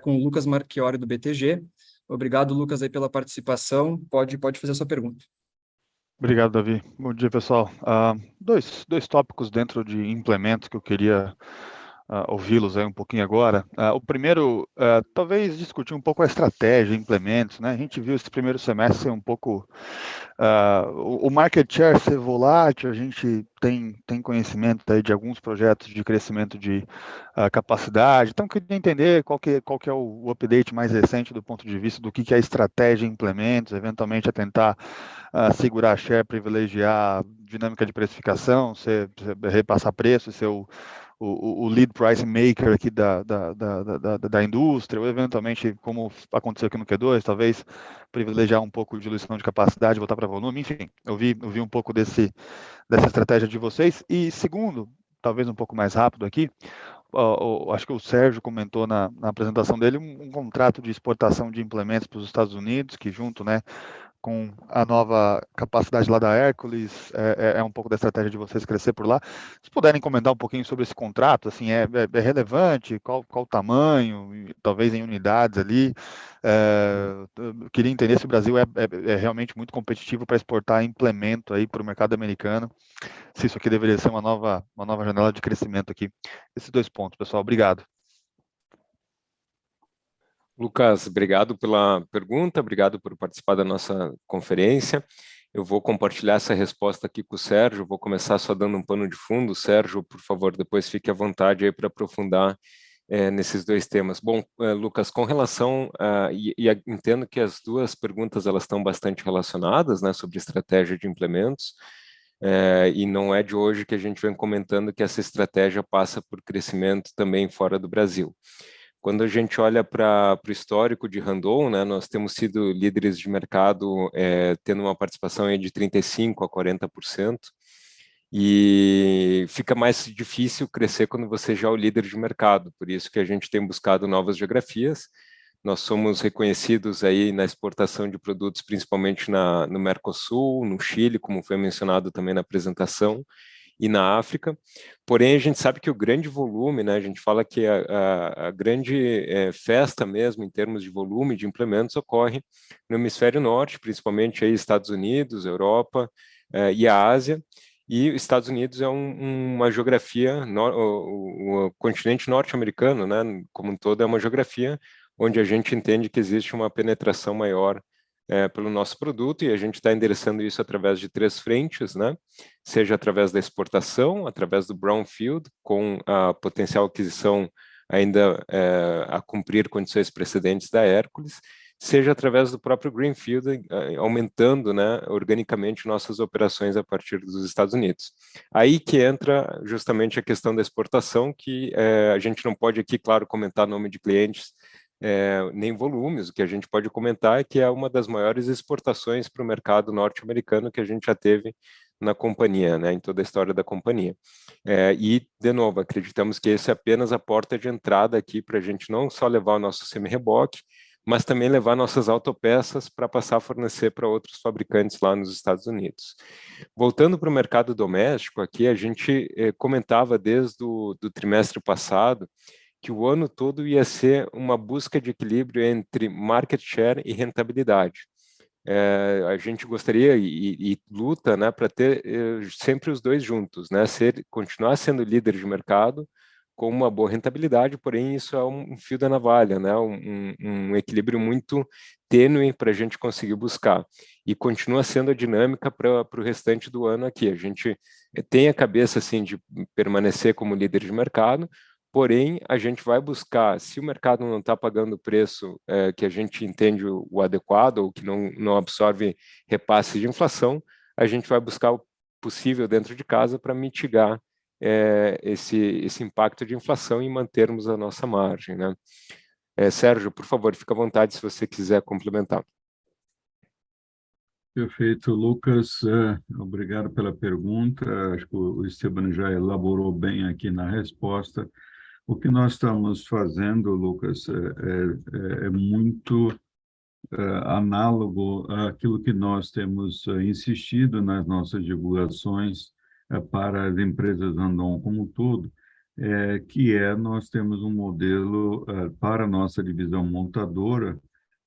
com o Lucas Marchiori, do BTG. Obrigado, Lucas, aí pela participação. Pode fazer a sua pergunta. Obrigado, Davi. Bom dia, pessoal. Dois tópicos dentro de implementos que eu queria ouvi-los aí um pouquinho agora. O primeiro, talvez discutir um pouco a estratégia, implementos, né? A gente viu esse primeiro semestre ser um pouco... o market share ser volátil, a gente tem conhecimento aí de alguns projetos de crescimento de capacidade, então queria entender qual que é o update mais recente do ponto de vista do que é a estratégia implementos, eventualmente a tentar segurar share, privilegiar dinâmica de precificação, repassar preço, ser o lead price maker aqui da indústria, ou eventualmente, como aconteceu aqui no Q2, talvez privilegiar um pouco de diluição de capacidade, voltar para volume, enfim, eu vi um pouco dessa estratégia de vocês. E segundo, talvez um pouco mais rápido aqui, acho que o Sérgio comentou na apresentação dele, um contrato de exportação de implementos para os Estados Unidos, que junto, né, com a nova capacidade lá da Hércules, é um pouco da estratégia de vocês crescer por lá. Se puderem comentar um pouquinho sobre esse contrato, assim, é relevante? Qual o tamanho? Talvez em unidades ali. Eu queria entender se o Brasil é realmente muito competitivo para exportar implemento aí para o mercado americano, se isso aqui deveria ser uma nova janela de crescimento aqui. Esses 2 pontos, pessoal. Obrigado. Lucas, obrigado pela pergunta, obrigado por participar da nossa conferência. Eu vou compartilhar essa resposta aqui com o Sérgio, vou começar só dando um pano de fundo. Sérgio, por favor, depois fique à vontade aí para aprofundar nesses 2 temas. Bom, Lucas, com relação, entendo que as 2 perguntas elas estão bastante relacionadas, né, sobre estratégia de implementos, e não é de hoje que a gente vem comentando que essa estratégia passa por crescimento também fora do Brasil. Quando a gente olha para o histórico de Randon, né, nós temos sido líderes de mercado, tendo uma participação aí de 35% a 40%, e fica mais difícil crescer quando você já é o líder de mercado, por isso que a gente tem buscado novas geografias. Nós somos reconhecidos aí na exportação de produtos, principalmente no Mercosul, no Chile, como foi mencionado também na apresentação, e na África. Porém, a gente sabe que o grande volume, né, a gente fala que a grande festa mesmo, em termos de volume de implementos, ocorre no hemisfério norte, principalmente aí Estados Unidos, Europa e a Ásia. E os Estados Unidos é uma geografia, o continente norte-americano, né, como um todo, é uma geografia onde a gente entende que existe uma penetração maior pelo nosso produto, e a gente está endereçando isso através de 3 frentes, né? Seja através da exportação, através do brownfield, com a potencial aquisição ainda a cumprir condições precedentes da Hércules, seja através do próprio greenfield, aumentando, né, organicamente nossas operações a partir dos Estados Unidos. Aí que entra justamente a questão da exportação, que a gente não pode aqui, claro, comentar nome de clientes, nem volumes. O que a gente pode comentar é que é uma das maiores exportações para o mercado norte-americano que a gente já teve na companhia, né, em toda a história da companhia. E, de novo, acreditamos que esse é apenas a porta de entrada aqui para a gente não só levar o nosso semi-reboque, mas também levar nossas autopeças para passar a fornecer para outros fabricantes lá nos Estados Unidos. Voltando para o mercado doméstico, aqui a gente comentava desde o trimestre passado que o ano todo ia ser uma busca de equilíbrio entre market share e rentabilidade. A gente gostaria e luta, né, para ter sempre os 2 juntos, né, continuar sendo líder de mercado com uma boa rentabilidade, porém isso é um fio da navalha, né, um equilíbrio muito tênue para a gente conseguir buscar, e continua sendo a dinâmica para o restante do ano aqui. A gente tem a cabeça assim de permanecer como líder de mercado, porém, a gente vai buscar, se o mercado não está pagando o preço que a gente entende o adequado, ou que não absorve repasse de inflação, a gente vai buscar o possível dentro de casa para mitigar esse impacto de inflação e mantermos a nossa margem, né? Sérgio, por favor, fica à vontade se você quiser complementar. Perfeito, Lucas. Obrigado pela pergunta. Acho que o Esteban já elaborou bem aqui na resposta. O que nós estamos fazendo, Lucas, é muito análogo àquilo que nós temos insistido nas nossas divulgações para as empresas Randon como um todo, nós temos um modelo para a nossa divisão montadora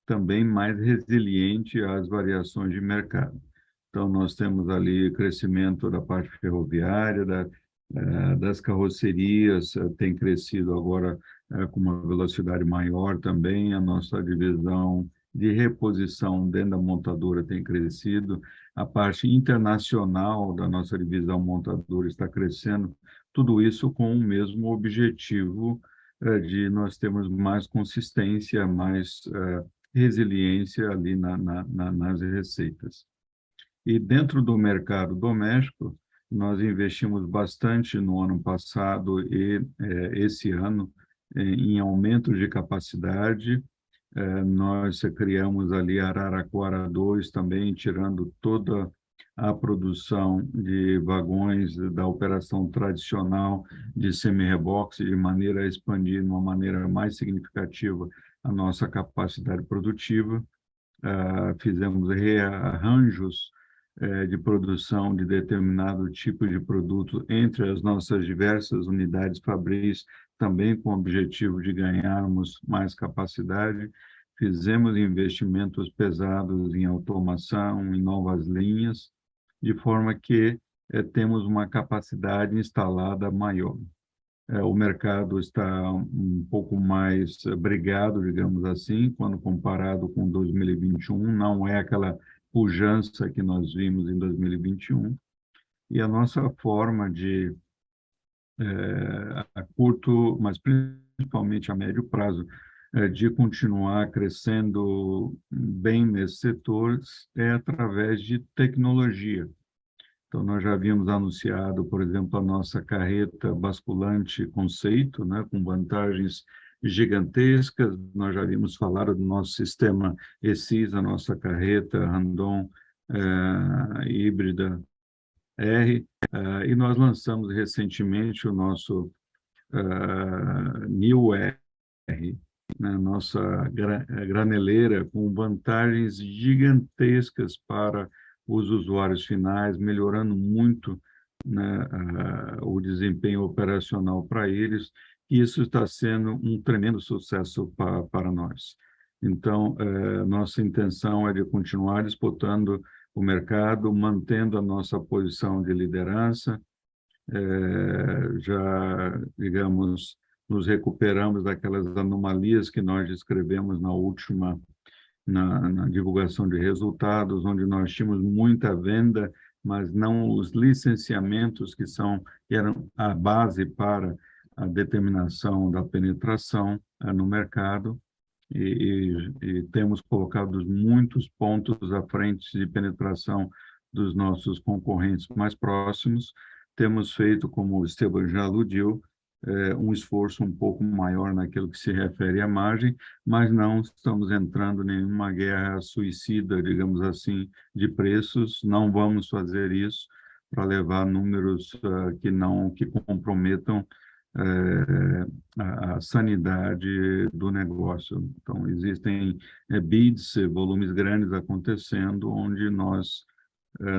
também mais resiliente às variações de mercado. Então, nós temos ali crescimento da parte ferroviária, das carrocerias, tem crescido agora com uma velocidade maior também, a nossa divisão de reposição dentro da montadora tem crescido, a parte internacional da nossa divisão montadora está crescendo, tudo isso com o mesmo objetivo de nós termos mais consistência, mais resiliência ali nas receitas. E dentro do mercado doméstico, nós investimos bastante no ano passado e esse ano em aumento de capacidade. Nós criamos ali Araraquara 2 também, tirando toda a produção de vagões da operação tradicional de semi-reboque, de maneira a expandir de uma maneira mais significativa a nossa capacidade produtiva. Fizemos rearranjos de produção de determinado tipo de produto entre as nossas diversas unidades fabris, também com o objetivo de ganharmos mais capacidade. Fizemos investimentos pesados em automação, em novas linhas, de forma que temos uma capacidade instalada maior. O mercado está um pouco mais brigado, digamos assim, quando comparado com 2021, não é aquela pujança que nós vimos em 2021, e a nossa forma de, a curto, mas principalmente a médio prazo, de continuar crescendo bem nesses setores é através de tecnologia. Então, nós já havíamos anunciado, por exemplo, a nossa carreta basculante conceito, né, com vantagens gigantescas. Nós já havíamos falado do nosso sistema ESIS, a nossa carreta Randon híbrida R, e nós lançamos recentemente o nosso New R, né, nossa graneleira, com vantagens gigantescas para os usuários finais, melhorando muito, né, o desempenho operacional para eles, e isso está sendo um tremendo sucesso para nós. Então, nossa intenção é de continuar disputando o mercado, mantendo a nossa posição de liderança. Já, digamos, nos recuperamos daquelas anomalias que nós descrevemos na última na divulgação de resultados, onde nós tínhamos muita venda, mas não os licenciamentos que eram a base para a determinação da penetração no mercado, e temos colocado muitos pontos à frente de penetração dos nossos concorrentes mais próximos. Temos feito, como o Esteban já aludiu, um esforço um pouco maior naquilo que se refere à margem, mas não estamos entrando em nenhuma guerra suicida, digamos assim, de preços. Não vamos fazer isso para levar números que comprometam a sanidade do negócio. Então, existem bids, volumes grandes acontecendo, onde nós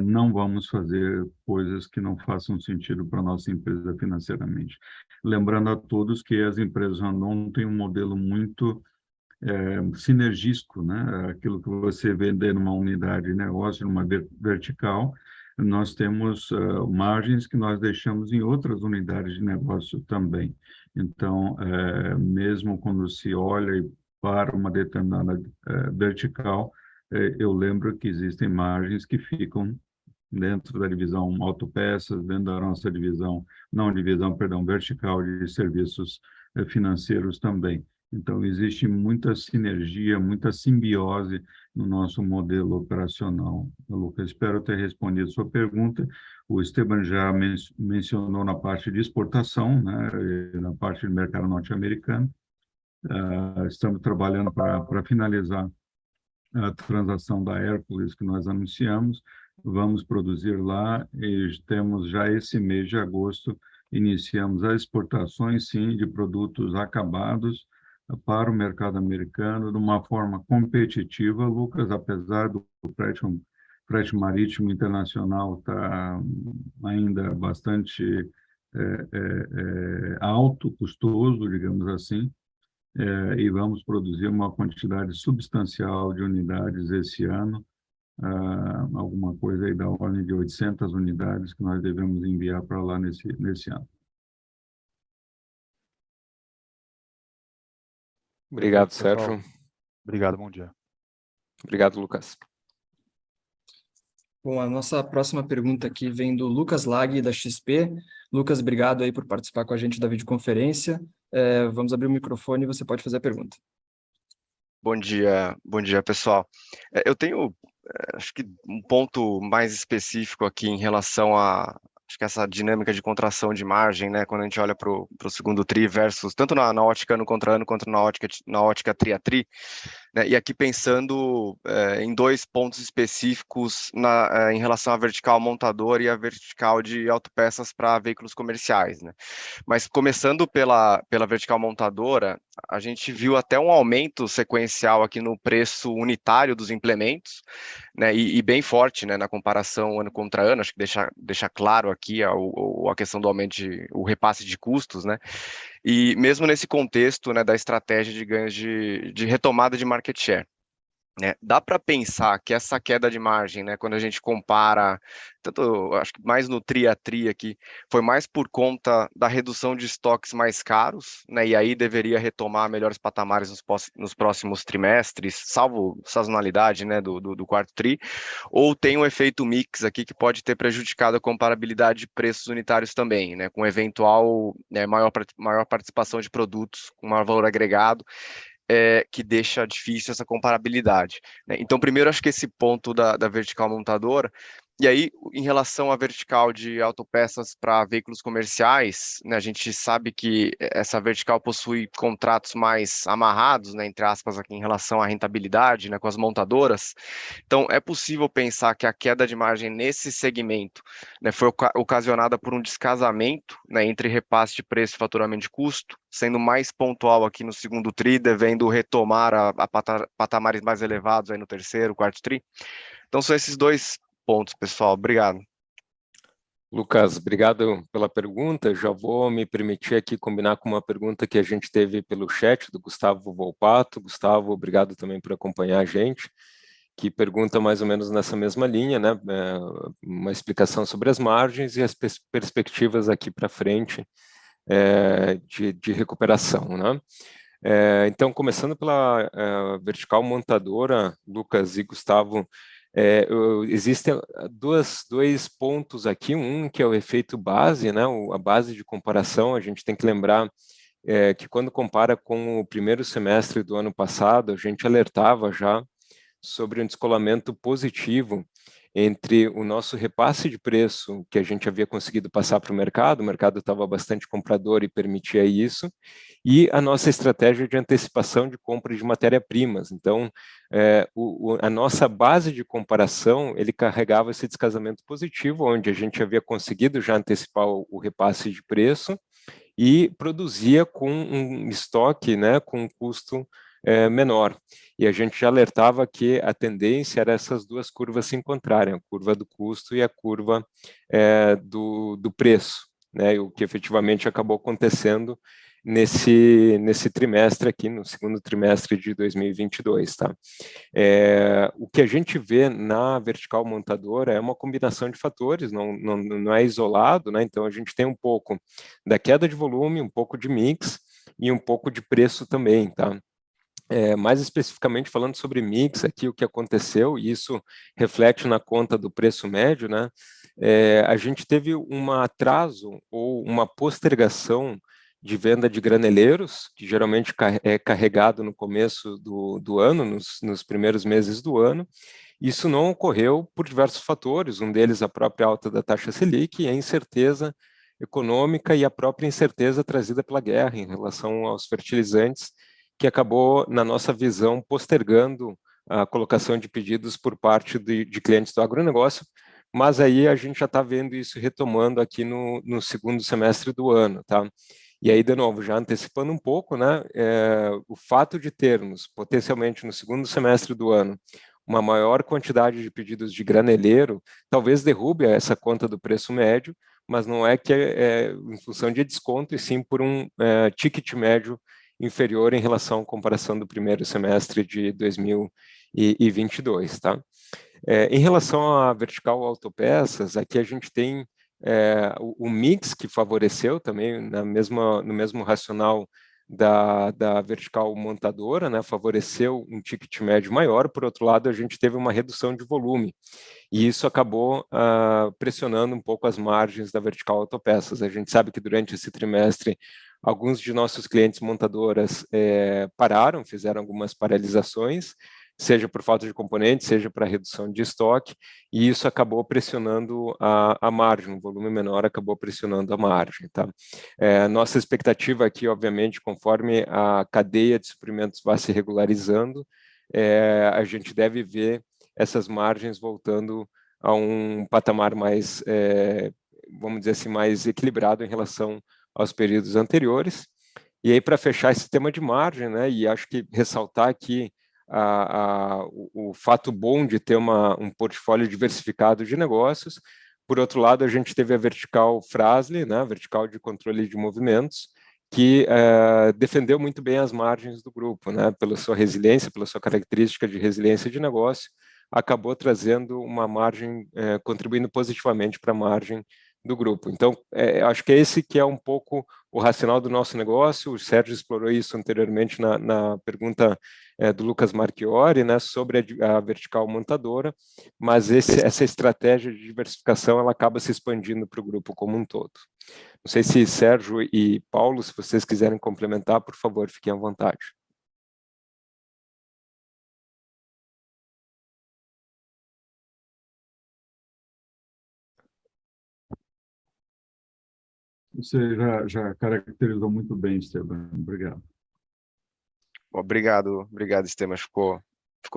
não vamos fazer coisas que não façam sentido para a nossa empresa financeiramente. Lembrando a todos que as empresas Randon têm um modelo muito sinergístico, né? Aquilo que você vende numa unidade de negócio, numa vertical, nós temos margens que nós deixamos em outras unidades de negócio também. Então, mesmo quando se olha para uma determinada vertical, eu lembro que existem margens que ficam dentro da divisão autopeças, dentro da nossa divisão, vertical de serviços financeiros também. Então, existe muita sinergia, muita simbiose no nosso modelo operacional. Lucas, espero ter respondido a sua pergunta. O Esteban já mencionou na parte de exportação, né, na parte do mercado norte-americano. Estamos trabalhando para finalizar a transação da Hércules que nós anunciamos. Vamos produzir lá e temos já esse mês de agosto, iniciamos as exportações, sim, de produtos acabados para o mercado americano de uma forma competitiva, Lucas, apesar do frete marítimo internacional estar ainda bastante alto, custoso, digamos assim, e vamos produzir uma quantidade substancial de unidades esse ano, alguma coisa aí da ordem de 800 unidades que nós devemos enviar para lá nesse ano. Obrigado, Sérgio. Obrigado, bom dia. Obrigado, Lucas. Bom, a nossa próxima pergunta aqui vem do Lucas Lag, da XP. Lucas, obrigado aí por participar com a gente da videoconferência. Vamos abrir o microfone e você pode fazer a pergunta. Bom dia, pessoal. Eu tenho, acho que um ponto mais específico aqui em relação a, acho que essa dinâmica de contração de margem, né, quando a gente olha para o segundo TRI versus, tanto na ótica ano contra ano, quanto na ótica TRI a TRI. né? E aqui pensando em dois pontos específicos em relação à vertical montadora e à vertical de autopeças para veículos comerciais, né? Mas começando pela vertical montadora, a gente viu até um aumento sequencial aqui no preço unitário dos implementos, né, e bem forte, né, na comparação ano contra ano. Acho que deixa claro aqui a questão do aumento, o repasse de custos, né, e mesmo nesse contexto, né, da estratégia de ganhos de retomada de market share. Né, dá para pensar que essa queda de margem, né, quando a gente compara, tanto acho que mais no tri a tri aqui, foi mais por conta da redução de estoques mais caros, né, e aí deveria retomar melhores patamares nos próximos trimestres, salvo sazonalidade, né, do quarto tri, ou tem um efeito mix aqui que pode ter prejudicado a comparabilidade de preços unitários também, né, com eventual maior participação de produtos com maior valor agregado, que deixa difícil essa comparabilidade, né? Então, primeiro, acho que esse ponto da vertical montadora, e aí, em relação à vertical de autopeças para veículos comerciais, né, a gente sabe que essa vertical possui contratos mais amarrados, né, entre aspas, aqui em relação à rentabilidade, né, com as montadoras. Então, é possível pensar que a queda de margem nesse segmento, né, foi ocasionada por um descasamento, né, entre repasse de preço e faturamento de custo, sendo mais pontual aqui no segundo tri, devendo retomar a patamares mais elevados aí no terceiro, quarto tri. Então, são esses dois pontos, pessoal. Obrigado. Lucas, obrigado pela pergunta. Já vou me permitir aqui combinar com uma pergunta que a gente teve pelo chat do Gustavo Volpato. Gustavo, obrigado também por acompanhar a gente, que pergunta mais ou menos nessa mesma linha, né? Uma explicação sobre as margens e as perspectivas aqui para frente de recuperação, né? Então, começando pela vertical montadora, Lucas e Gustavo, existem dois pontos aqui, um que é o efeito base, né, a base de comparação. A gente tem que lembrar que quando compara com o primeiro semestre do ano passado, a gente alertava já sobre um descolamento positivo entre o nosso repasse de preço que a gente havia conseguido passar para o mercado estava bastante comprador e permitia isso, e a nossa estratégia de antecipação de compra de matéria-primas. Então, a nossa base de comparação, ele carregava esse descasamento positivo, onde a gente havia conseguido já antecipar o repasse de preço e produzia com um estoque, né, com um custo menor. E a gente já alertava que a tendência era essas duas curvas se encontrarem, a curva do custo e a curva do preço, né, o que efetivamente acabou acontecendo nesse trimestre aqui, no segundo trimestre de 2022, tá? O que a gente vê na vertical montadora é uma combinação de fatores, não é isolado, né? Então a gente tem um pouco da queda de volume, um pouco de mix e um pouco de preço também, tá? Mais especificamente falando sobre mix aqui, o que aconteceu, e isso reflete na conta do preço médio, né? A gente teve um atraso ou uma postergação de venda de graneleiros, que geralmente é carregado no começo do ano, nos primeiros meses do ano. Isso não ocorreu por diversos fatores, um deles a própria alta da taxa Selic e a incerteza econômica e a própria incerteza trazida pela guerra em relação aos fertilizantes, que acabou, na nossa visão, postergando a colocação de pedidos por parte de clientes do agronegócio, mas aí a gente já está vendo isso retomando aqui no segundo semestre do ano, tá? E aí, de novo, já antecipando um pouco, né, o fato de termos, potencialmente no segundo semestre do ano, uma maior quantidade de pedidos de graneleiro, talvez derrube essa conta do preço médio, mas não é que em função de desconto, e sim por um ticket médio inferior em relação à comparação do primeiro semestre de 2022, tá? Em relação à vertical autopeças, aqui a gente tem o mix que favoreceu também no mesmo racional da vertical montadora, né, favoreceu um ticket médio maior. Por outro lado, a gente teve uma redução de volume, e isso acabou pressionando um pouco as margens da vertical autopeças. A gente sabe que durante esse trimestre, alguns de nossos clientes montadoras pararam, fizeram algumas paralisações, seja por falta de componentes, seja para redução de estoque, e isso acabou pressionando a margem, um volume menor acabou pressionando a margem, tá? Nossa expectativa aqui, obviamente, conforme a cadeia de suprimentos vai se regularizando, a gente deve ver essas margens voltando a um patamar mais, vamos dizer assim, mais equilibrado em relação aos períodos anteriores. E aí, para fechar esse tema de margem, né, e acho que ressaltar aqui o fato bom de ter um portfólio diversificado de negócios. Por outro lado, a gente teve a vertical Fras-le, né, a vertical de controle de movimentos, que defendeu muito bem as margens do grupo, né, pela sua resiliência, pela sua característica de resiliência de negócio, acabou trazendo uma margem, contribuindo positivamente para a margem do grupo. Então, acho que esse que é um pouco o racional do nosso negócio. O Sérgio explorou isso anteriormente na pergunta do Lucas Marchiori, né, sobre a vertical montadora, mas essa estratégia de diversificação ela acaba se expandindo para o grupo como um todo. Não sei se Sérgio e Paulo, se vocês quiserem complementar, por favor, fiquem à vontade. Você já caracterizou muito bem, Esteban. Obrigado. Obrigado, Esteban. Ficou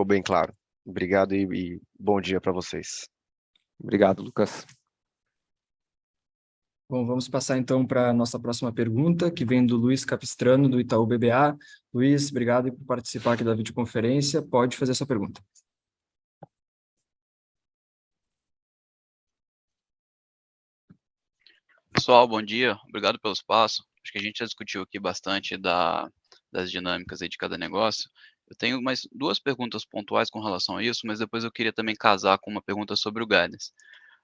bem claro. Obrigado e bom dia para vocês. Obrigado, Lucas. Bom, vamos passar então para a nossa próxima pergunta, que vem do Luiz Capistrano, do Itaú BBA. Luiz, obrigado por participar aqui da videoconferência. Pode fazer a sua pergunta. Pessoal, bom dia. Obrigado pelo espaço. Acho que a gente já discutiu aqui bastante das dinâmicas aí de cada negócio. Eu tenho mais duas perguntas pontuais com relação a isso, mas depois eu queria também casar com uma pergunta sobre o guidance.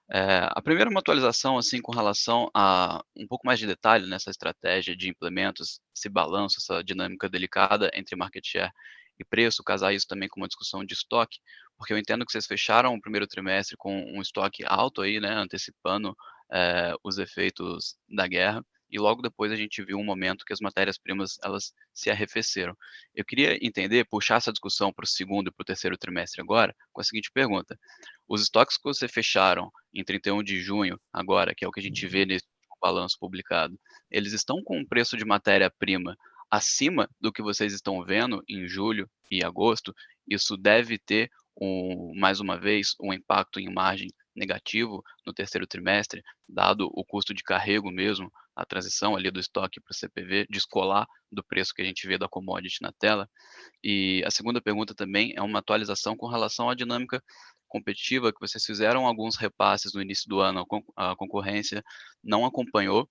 A primeira é uma atualização, assim, com relação a um pouco mais de detalhe nessa estratégia de implementos, esse balanço, essa dinâmica delicada entre market share e preço, casar isso também com uma discussão de estoque, porque eu entendo que vocês fecharam o primeiro trimestre com um estoque alto aí, né, antecipando os efeitos da guerra, e logo depois a gente viu um momento que as matérias-primas, elas se arrefeceram. Eu queria entender, puxar essa discussão para o segundo e para o terceiro trimestre agora, com a seguinte pergunta: os estoques que você fecharam em 31 de junho, agora, que é o que a gente vê nesse balanço publicado, eles estão com um preço de matéria-prima acima do que vocês estão vendo em julho e agosto? Isso deve ter, mais uma vez, um impacto em margem negativo no terceiro trimestre, dado o custo de carrego mesmo, a transição ali do estoque para o CPV, descolar do preço que a gente vê da commodity na tela. E a segunda pergunta também é uma atualização com relação à dinâmica competitiva, que vocês fizeram alguns repasses no início do ano, a concorrência não acompanhou,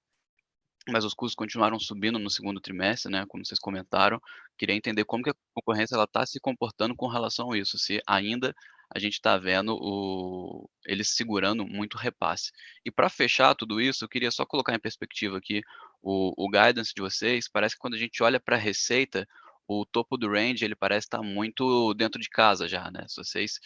mas os custos continuaram subindo no segundo trimestre, né, como vocês comentaram. Queria entender como que a concorrência está se comportando com relação a isso, se ainda a gente está vendo eles segurando muito repasse. E para fechar tudo isso, eu queria só colocar em perspectiva aqui o guidance de vocês. Parece que quando a gente olha para a receita, o topo do range ele parece estar muito dentro de casa já, né? Se vocês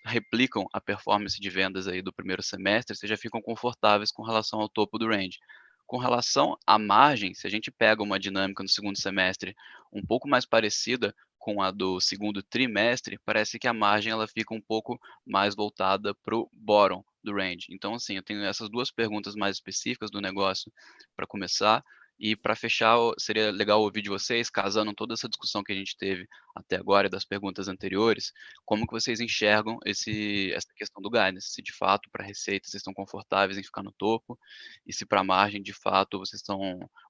replicam a performance de vendas aí do primeiro semestre, vocês já ficam confortáveis com relação ao topo do range. Com relação à margem, se a gente pega uma dinâmica no segundo semestre um pouco mais parecida com a do segundo trimestre, parece que a margem ela fica um pouco mais voltada para o bottom do range. Então, assim, eu tenho essas duas perguntas mais específicas do negócio para começar. E para fechar, seria legal ouvir de vocês, casando toda essa discussão que a gente teve até agora e das perguntas anteriores, como que vocês enxergam essa questão do guidance, se de fato para receita vocês estão confortáveis em ficar no topo, e se para margem de fato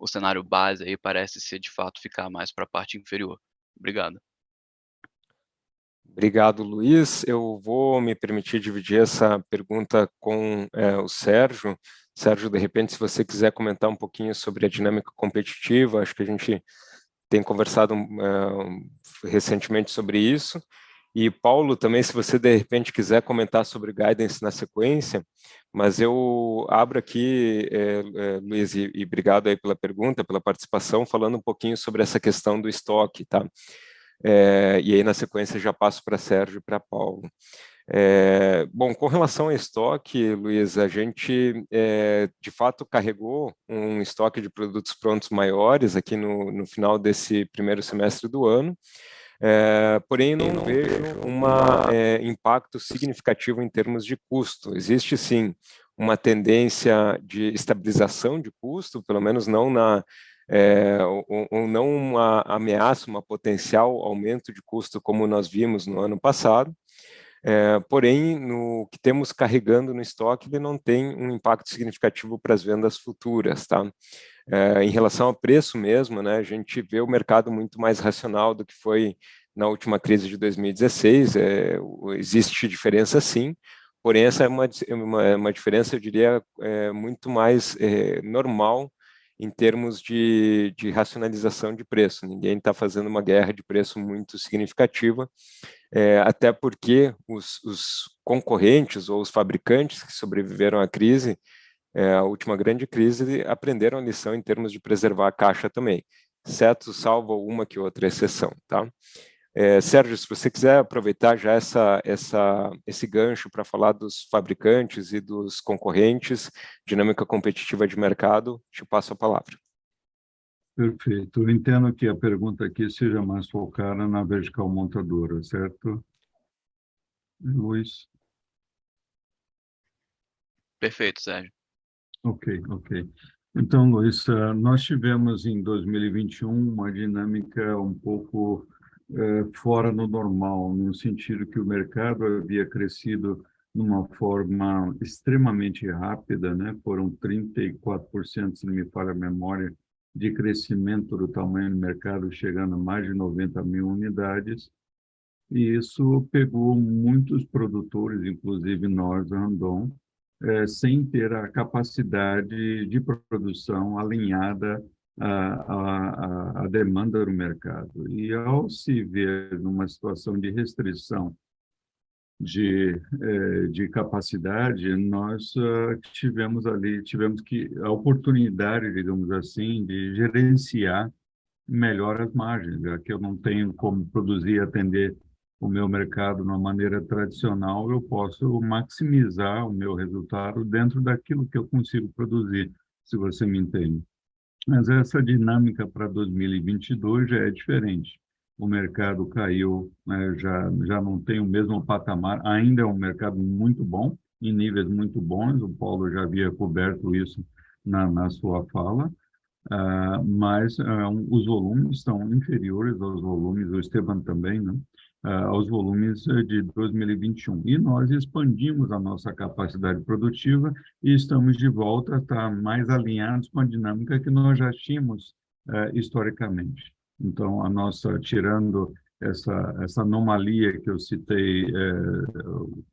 o cenário base aí parece ser de fato ficar mais para a parte inferior. Obrigado. Obrigado, Luiz. Eu vou me permitir dividir essa pergunta com o Sérgio. Sérgio, de repente, se você quiser comentar um pouquinho sobre a dinâmica competitiva, acho que a gente tem conversado recentemente sobre isso. E Paulo, também, se você de repente quiser comentar sobre guidance na sequência, mas eu abro aqui, Luiz, e obrigado aí pela pergunta, pela participação, falando um pouquinho sobre essa questão do estoque, tá? E aí na sequência já passo para Sérgio e para Paulo. Bom, com relação ao estoque, Luiz, a gente de fato carregou um estoque de produtos prontos maiores aqui no final desse primeiro semestre do ano, porém não vejo um impacto significativo em termos de custo. Existe sim uma tendência de estabilização de custo, pelo menos não ou não uma ameaça, uma potencial aumento de custo como nós vimos no ano passado. Porém, no que temos carregando no estoque, ele não tem um impacto significativo para as vendas futuras, tá? Em relação ao preço mesmo, né, a gente vê o mercado muito mais racional do que foi na última crise de 2016, existe diferença sim, porém essa é uma diferença, eu diria, muito mais normal em termos de racionalização de preço. Ninguém está fazendo uma guerra de preço muito significativa, até porque os concorrentes ou os fabricantes que sobreviveram à crise, a última grande crise, aprenderam a lição em termos de preservar a caixa também, exceto salvo uma que outra exceção, tá? Sérgio, se você quiser aproveitar já esse gancho para falar dos fabricantes e dos concorrentes, dinâmica competitiva de mercado, te passo a palavra. Perfeito. Eu entendo que a pergunta aqui seja mais focada na vertical montadora, certo, Luiz? Perfeito, Sérgio. Ok. Então, Luiz, nós tivemos em 2021 uma dinâmica um pouco fora do normal, no sentido que o mercado havia crescido de uma forma extremamente rápida, né? Foram 34%, se não me falha a memória, de crescimento do tamanho do mercado, chegando a mais de 90 mil unidades, e isso pegou muitos produtores, inclusive nós, Randon, sem ter a capacidade de produção alinhada à demanda do mercado. E ao se ver numa situação de restrição de capacidade, nós tivemos que a oportunidade, digamos assim, de gerenciar melhor as margens, já que eu não tenho como produzir e atender o meu mercado de uma maneira tradicional, eu posso maximizar o meu resultado dentro daquilo que eu consigo produzir, se você me entende. Mas essa dinâmica para 2022 já é diferente. O mercado caiu, né, já não tem o mesmo patamar, ainda é um mercado muito bom, em níveis muito bons, o Paulo já havia coberto isso na sua fala, mas os volumes estão inferiores aos volumes, o Esteban também, né, aos volumes de 2021. E nós expandimos a nossa capacidade produtiva e estamos de volta a estar mais alinhados com a dinâmica que nós já tínhamos historicamente. Então, tirando essa anomalia que eu citei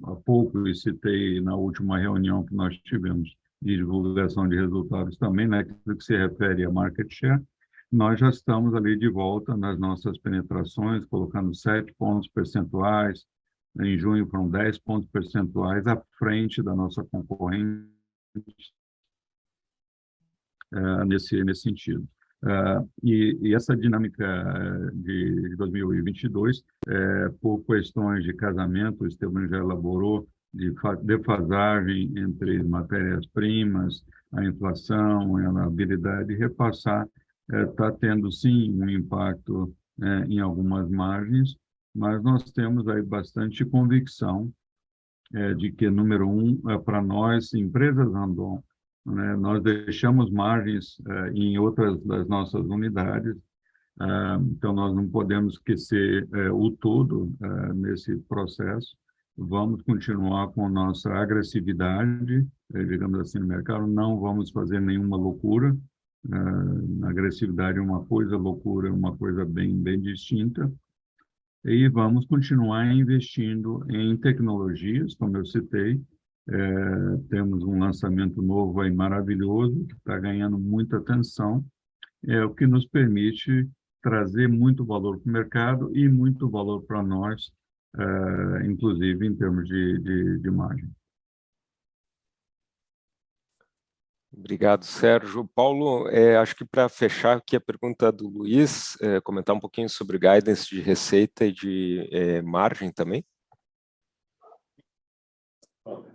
há pouco e citei na última reunião que nós tivemos de divulgação de resultados também, né, que se refere a market share, nós já estamos ali de volta nas nossas penetrações, colocando 7 pontos percentuais, em junho foram 10 pontos percentuais à frente da nossa concorrente nesse sentido. E essa dinâmica de 2022, por questões de casamento, o Esteban já elaborou, de defasagem entre matérias-primas, a inflação, a habilidade de repassar, está tendo, sim, um impacto em algumas margens, mas nós temos aí bastante convicção de que, número um, para nós, empresas Randon, né, nós deixamos margens em outras das nossas unidades, então nós não podemos esquecer o todo nesse processo. Vamos continuar com nossa agressividade, digamos assim, no mercado, não vamos fazer nenhuma loucura. Agressividade é uma coisa, loucura é uma coisa bem distinta. E vamos continuar investindo em tecnologias, como eu citei. Temos um lançamento novo aí maravilhoso, que está ganhando muita atenção, o que nos permite trazer muito valor para o mercado e muito valor para nós, inclusive em termos de margem. Obrigado, Sérgio. Paulo, acho que para fechar aqui a pergunta do Luiz, comentar um pouquinho sobre guidance de receita e de margem também.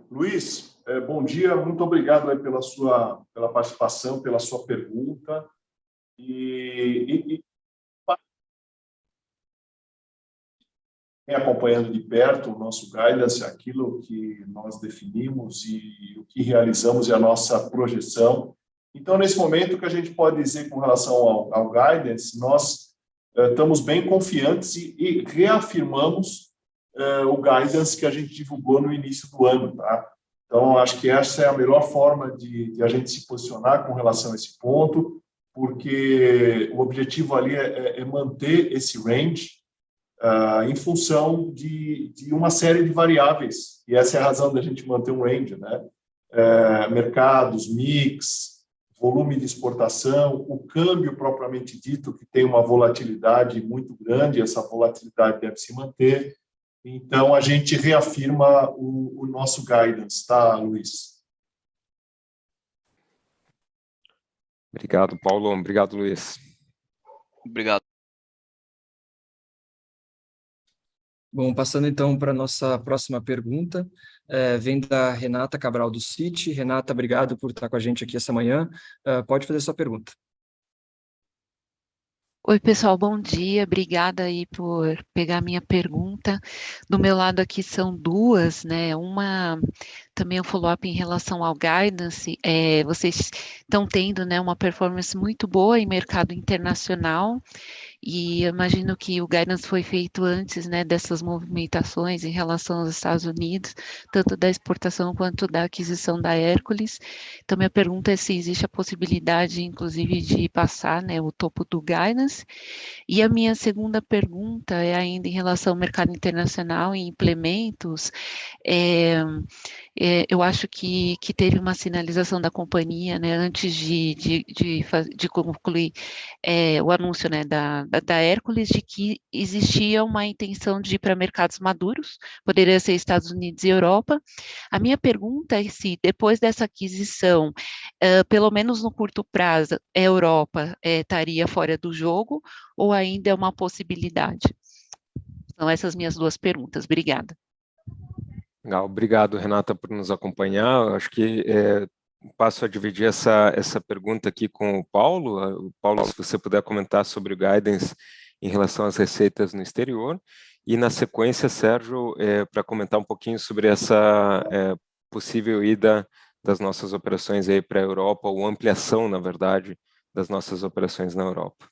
Luiz, bom dia, muito obrigado aí pela participação, pela sua pergunta. Acompanhando de perto o nosso guidance, aquilo que nós definimos e o que realizamos e a nossa projeção Então, nesse momento, o que a gente pode dizer com relação ao guidance, nós estamos bem confiantes e reafirmamos o guidance que a gente divulgou no início do ano, tá? Então, acho que essa é a melhor forma de a gente se posicionar com relação a esse ponto, porque o objetivo ali é manter esse range em função de uma série de variáveis, e essa é a razão da gente manter um range, né? Mercados, mix, volume de exportação, o câmbio propriamente dito, que tem uma volatilidade muito grande, essa volatilidade deve se manter. Então, a gente reafirma o nosso guidance, tá, Luiz? Obrigado, Paulo. Obrigado, Luiz. Obrigado. Bom, passando então para a nossa próxima pergunta, vem da Renata Cabral do Citi. Renata, obrigado por estar com a gente aqui essa manhã. Pode fazer sua pergunta. Oi, pessoal, bom dia. Obrigada aí por pegar a minha pergunta. Do meu lado aqui são duas, né? Uma também um follow-up em relação ao guidance. Vocês estão tendo, né, uma performance muito boa em mercado internacional. E eu imagino que o guidance foi feito antes, né, dessas movimentações em relação aos Estados Unidos, tanto da exportação quanto da aquisição da Hércules. Então, minha pergunta é se existe a possibilidade, inclusive, de passar, né, o topo do guidance. E a minha segunda pergunta é ainda em relação ao mercado internacional e implementos. Eu acho que teve uma sinalização da companhia, né, antes de concluir o anúncio, né, da Hércules, de que existia uma intenção de ir para mercados maduros, poderia ser Estados Unidos e Europa. A minha pergunta é se, depois dessa aquisição, pelo menos no curto prazo, a Europa estaria fora do jogo, ou ainda é uma possibilidade? São essas minhas duas perguntas. Obrigada. Legal, obrigado, Renata, por nos acompanhar. Acho que passo a dividir essa pergunta aqui com o Paulo. Paulo, se você puder comentar sobre o guidance em relação às receitas no exterior. E, na sequência, Sérgio, para comentar um pouquinho sobre essa possível ida das nossas operações aí para a Europa, ou ampliação, na verdade, das nossas operações na Europa.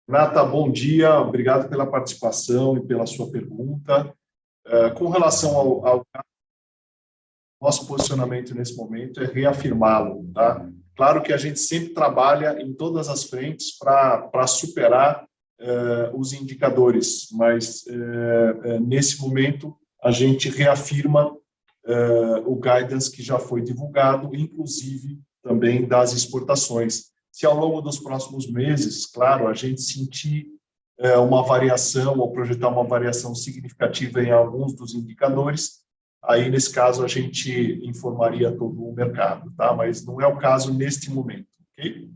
Renata, bom dia. Obrigado pela participação e pela sua pergunta. Com relação ao nosso posicionamento nesse momento é reafirmá-lo, tá? Claro que a gente sempre trabalha em todas as frentes para superar os indicadores, mas nesse momento a gente reafirma o guidance que já foi divulgado, inclusive também das exportações. Se ao longo dos próximos meses, claro, a gente sentir uma variação ou projetar uma variação significativa em alguns dos indicadores, aí, nesse caso, a gente informaria todo o mercado, tá? Mas não é o caso neste momento, ok?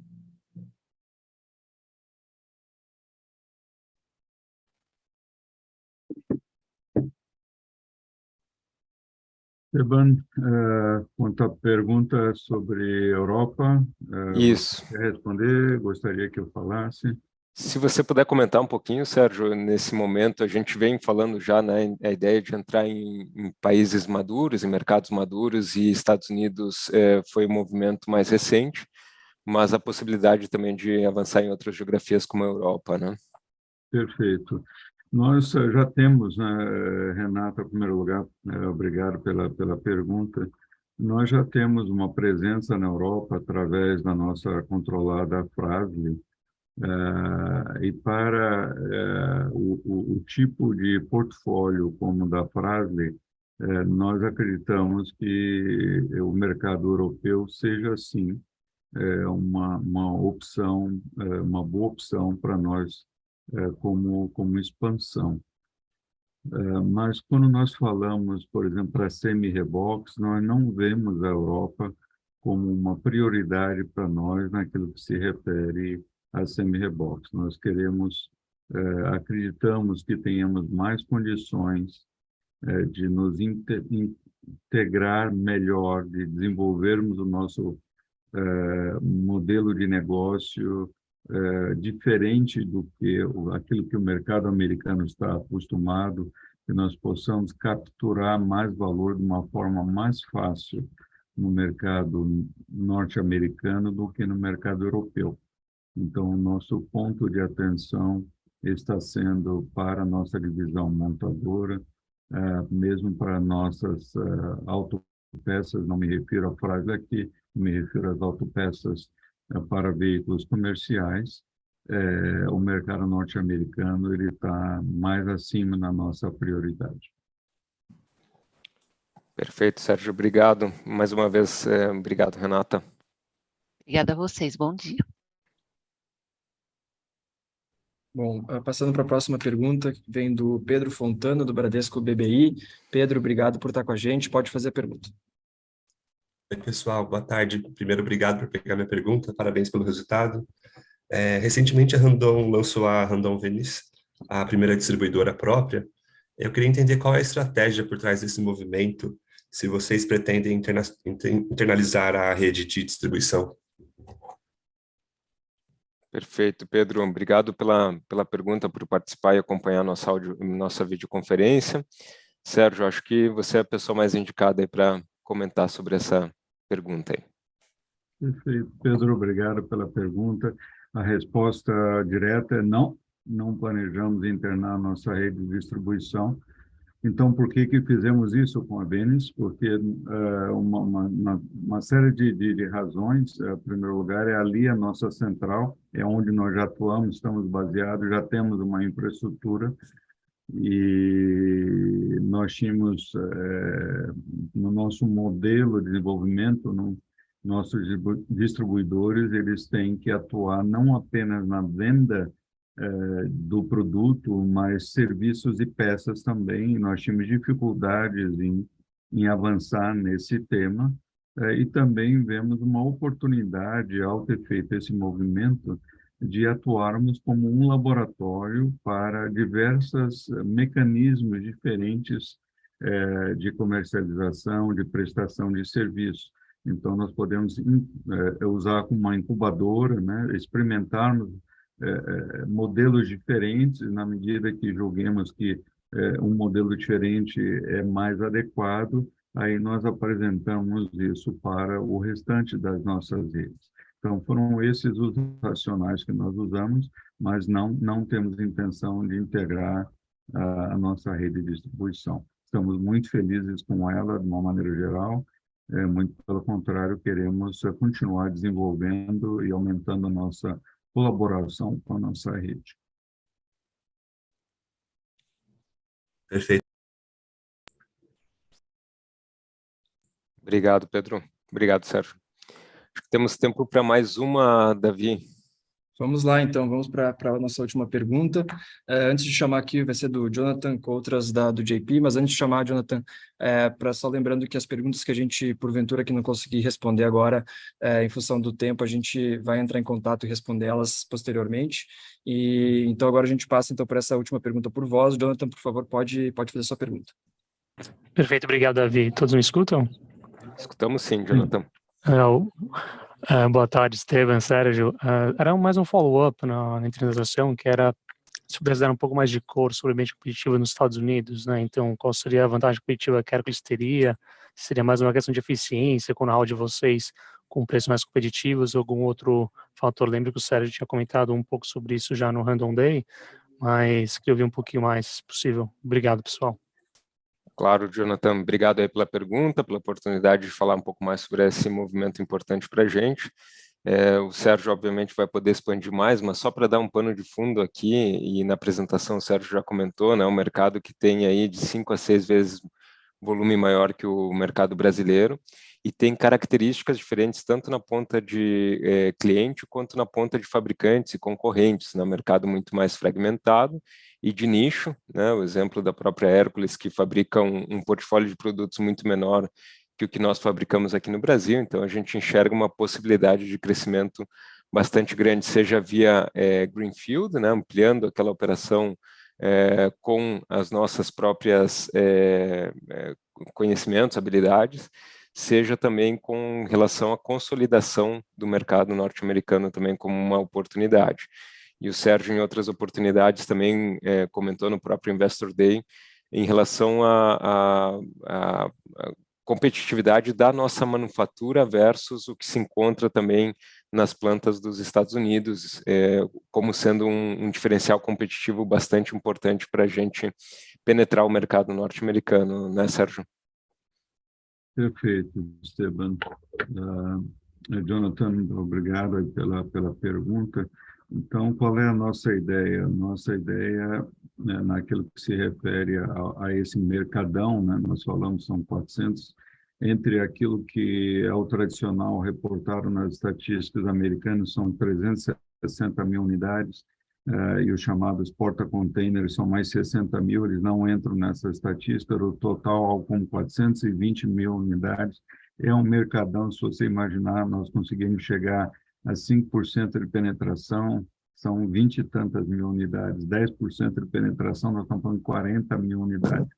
Esteban, quanto à pergunta sobre Europa, Isso. você quer responder? Gostaria que eu falasse? Se você puder comentar um pouquinho, Sérgio, nesse momento a gente vem falando já, né, a ideia de entrar em países maduros, em mercados maduros, e Estados Unidos foi um movimento mais recente, mas a possibilidade também de avançar em outras geografias como a Europa, né? Perfeito. Nós já temos, né, Renata, em primeiro lugar, obrigado pela pergunta. Nós já temos uma presença na Europa através da nossa controlada Fras-le, e para o tipo de portfólio como o da Fras-le, nós acreditamos que o mercado europeu seja, sim, uma opção, uma boa opção para nós como expansão. Mas quando nós falamos, por exemplo, para semi-rebox, nós não vemos a Europa como uma prioridade para nós naquilo que se refere a semi-rebox. Nós acreditamos que tenhamos mais condições de nos integrar melhor, de desenvolvermos o nosso modelo de negócio diferente do que aquilo que o mercado americano está acostumado, que nós possamos capturar mais valor de uma forma mais fácil no mercado norte-americano do que no mercado europeu. Então, o nosso ponto de atenção está sendo para a nossa divisão montadora, mesmo para nossas autopeças, não me refiro à Fras-le aqui, me refiro às autopeças para veículos comerciais. O mercado norte-americano ele está mais acima na nossa prioridade. Perfeito, Sérgio, obrigado. Mais uma vez, obrigado, Renata. Obrigada a vocês, bom dia. Bom, passando para a próxima pergunta, que vem do Pedro Fontana, do Bradesco BBI. Pedro, obrigado por estar com a gente, pode fazer a pergunta. Oi, pessoal, boa tarde. Primeiro, obrigado por pegar minha pergunta, parabéns pelo resultado. Recentemente, a Randon lançou a Randon Venice, a primeira distribuidora própria. Eu queria entender qual é a estratégia por trás desse movimento, se vocês pretendem internalizar a rede de distribuição. Perfeito, Pedro. Obrigado pela pergunta, por participar e acompanhar nossa videoconferência. Sérgio, acho que você é a pessoa mais indicada para comentar sobre essa pergunta aí. Perfeito. Pedro, obrigado pela pergunta. A resposta direta é não planejamos internar nossa rede de distribuição. Então, por que fizemos isso com a Venice? Porque uma série de razões. Em primeiro lugar, é ali a nossa central, é onde nós já atuamos, estamos baseados, já temos uma infraestrutura e nós tínhamos, no nosso modelo de desenvolvimento, nossos distribuidores, eles têm que atuar não apenas na venda do produto, mas serviços e peças também. Nós tínhamos dificuldades em avançar nesse tema e também vemos uma oportunidade, ao ter feito esse movimento, de atuarmos como um laboratório para diversos mecanismos diferentes de comercialização, de prestação de serviço. Então, nós podemos usar como uma incubadora, né, experimentarmos modelos diferentes, na medida que julguemos que um modelo diferente é mais adequado, aí nós apresentamos isso para o restante das nossas redes. Então, foram esses os racionais que nós usamos, mas não temos intenção de integrar a nossa rede de distribuição. Estamos muito felizes com ela, de uma maneira geral, muito pelo contrário, queremos continuar desenvolvendo e aumentando a nossa colaboração com a nossa rede. Perfeito. Obrigado, Pedro. Obrigado, Sérgio. Acho que temos tempo para mais uma, Davi. Vamos lá, então, vamos para a nossa última pergunta. Antes de chamar aqui, vai ser do Jonathan Coutras, do JP, mas antes de chamar, Jonathan, só lembrando que as perguntas que a gente, porventura, que não conseguir responder agora, em função do tempo, a gente vai entrar em contato e responder elas posteriormente. E então, agora a gente passa então, para essa última pergunta por voz. Jonathan, por favor, pode fazer sua pergunta. Perfeito, obrigado, Davi. Todos me escutam? Escutamos sim, Jonathan. Boa tarde, Esteban, Sérgio. Era mais um follow-up na internalização, que era se pudesse dar um pouco mais de cor sobre o ambiente competitivo nos Estados Unidos, né? Então, qual seria a vantagem competitiva que a Hercules teria? Seria mais uma questão de eficiência com o know-how de vocês, com preços mais competitivos, ou algum outro fator? Lembro que o Sérgio tinha comentado um pouco sobre isso já no Random Day, mas queria ouvir um pouquinho mais, se possível. Obrigado, pessoal. Claro, Jonathan, obrigado aí pela pergunta, pela oportunidade de falar um pouco mais sobre esse movimento importante para a gente. O Sérgio, obviamente, vai poder expandir mais, mas só para dar um pano de fundo aqui, e na apresentação o Sérgio já comentou, né, um mercado que tem aí de 5 a 6 vezes volume maior que o mercado brasileiro, e tem características diferentes tanto na ponta de cliente quanto na ponta de fabricantes e concorrentes, né, um mercado muito mais fragmentado e de nicho, né, o exemplo da própria Hercules, que fabrica um portfólio de produtos muito menor que o que nós fabricamos aqui no Brasil, então a gente enxerga uma possibilidade de crescimento bastante grande, seja via Greenfield, né, ampliando aquela operação com as nossas próprias conhecimentos, habilidades, seja também com relação à consolidação do mercado norte-americano também como uma oportunidade. E o Sérgio, em outras oportunidades, também comentou no próprio Investor Day em relação a competitividade da nossa manufatura versus o que se encontra também nas plantas dos Estados Unidos, como sendo um diferencial competitivo bastante importante para a gente penetrar o mercado norte-americano, né, Sérgio? Perfeito, Esteban. Jonathan, obrigado pela pergunta. Então, qual é a nossa ideia? Nossa ideia, né, naquilo que se refere a esse mercadão, né, nós falamos, são 400, entre aquilo que é o tradicional reportado nas estatísticas americanas, são 360 mil unidades, e os chamados porta-containers são mais 60 mil, eles não entram nessa estatística, o total algo como 420 mil unidades. É um mercadão, se você imaginar, nós conseguimos chegar a 5% de penetração, são 20 e tantas mil unidades, 10% de penetração, nós estamos falando de 40 mil unidades.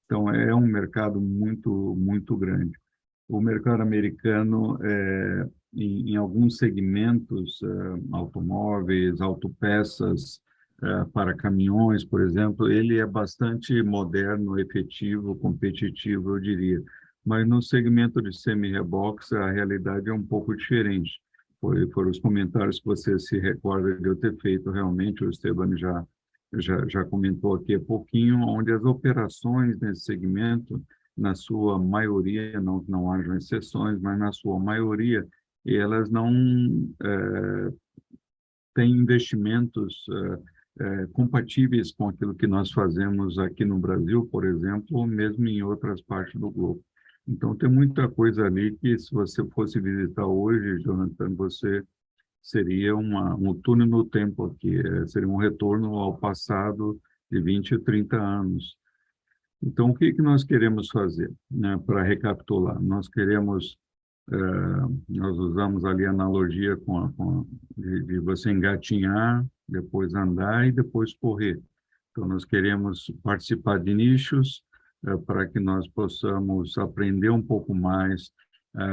Então, é um mercado muito, muito grande. O mercado americano, em alguns segmentos, automóveis, autopeças, para caminhões, por exemplo, ele é bastante moderno, efetivo, competitivo, eu diria. Mas no segmento de semi-reboques, a realidade é um pouco diferente. Foram os comentários que você se recorda de eu ter feito, realmente, o Esteban já comentou aqui há pouquinho, onde as operações nesse segmento, na sua maioria, não hajam exceções, mas na sua maioria, elas não têm investimentos compatíveis com aquilo que nós fazemos aqui no Brasil, por exemplo, ou mesmo em outras partes do globo. Então, tem muita coisa ali que, se você fosse visitar hoje, Jonathan, você seria um túnel no tempo aqui, seria um retorno ao passado de 20 a 30 anos. Então, o que nós queremos fazer, né, para recapitular? Nós usamos ali a analogia de você engatinhar, depois andar e depois correr. Então, nós queremos participar de nichos para que nós possamos aprender um pouco mais,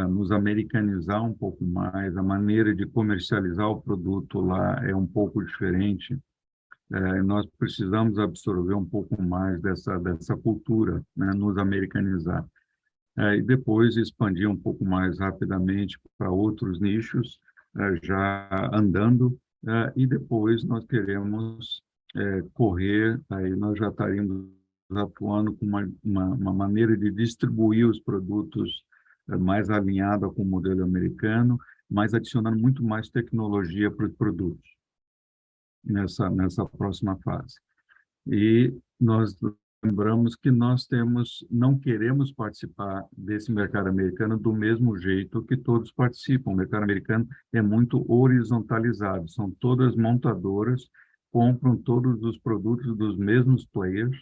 nos americanizar um pouco mais, a maneira de comercializar o produto lá é um pouco diferente. Nós precisamos absorver um pouco mais dessa cultura, né, nos americanizar. E depois expandir um pouco mais rapidamente para outros nichos, já andando, e depois nós queremos correr, aí nós já estaríamos atuando com uma maneira de distribuir os produtos mais alinhada com o modelo americano, mas adicionando muito mais tecnologia para os produtos nessa próxima fase. E nós lembramos que não queremos participar desse mercado americano do mesmo jeito que todos participam. O mercado americano é muito horizontalizado, são todas montadoras, compram todos os produtos dos mesmos players,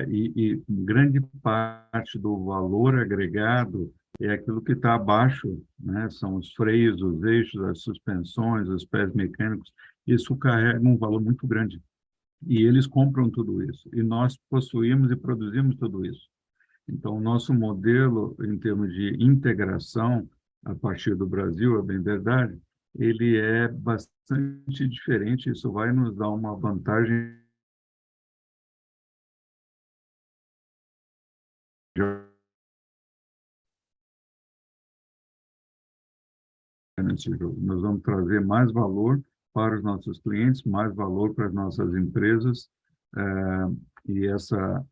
e grande parte do valor agregado é aquilo que está abaixo, né? São os freios, os eixos, as suspensões, os pés mecânicos. Isso carrega um valor muito grande. E eles compram tudo isso. E nós possuímos e produzimos tudo isso. Então, o nosso modelo, em termos de integração, a partir do Brasil, é bem verdade, ele é bastante diferente. Isso vai nos dar uma vantagem nesse jogo. Nós vamos trazer mais valor para os nossos clientes, mais valor para as nossas empresas, e essa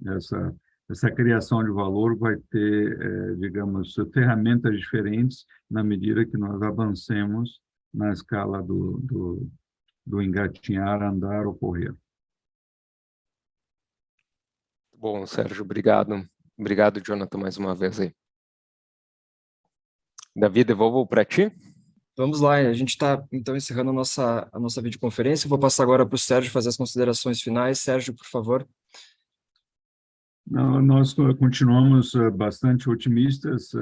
criação de valor vai ter, digamos, ferramentas diferentes na medida que nós avancemos na escala do engatinhar, andar ou correr. Bom, Sérgio, obrigado. Obrigado, Jonathan, mais uma vez aí. Davi, devolvo para ti. Vamos lá, a gente está, então, encerrando a nossa videoconferência. Eu vou passar agora para o Sérgio fazer as considerações finais. Sérgio, por favor. Nós continuamos bastante otimistas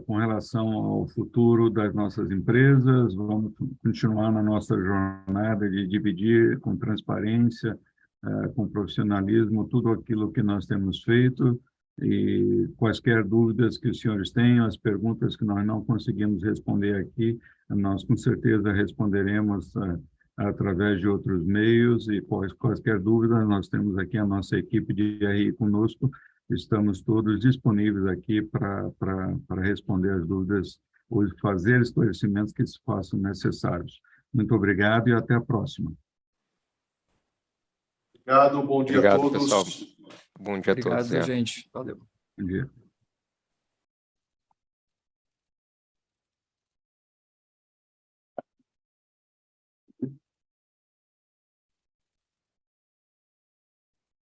com relação ao futuro das nossas empresas. Vamos continuar na nossa jornada de dividir com transparência, com profissionalismo, tudo aquilo que nós temos feito. E quaisquer dúvidas que os senhores tenham, as perguntas que nós não conseguimos responder aqui, nós com certeza responderemos através de outros meios, e quaisquer dúvida, nós temos aqui a nossa equipe de RI conosco estamos todos disponíveis aqui para responder as dúvidas ou fazer esclarecimentos que se façam necessários. Muito obrigado e até a próxima. Obrigado, bom dia Obrigado, a todos. pessoal. Bom dia a todos. Obrigado, gente. Valeu. Bom dia.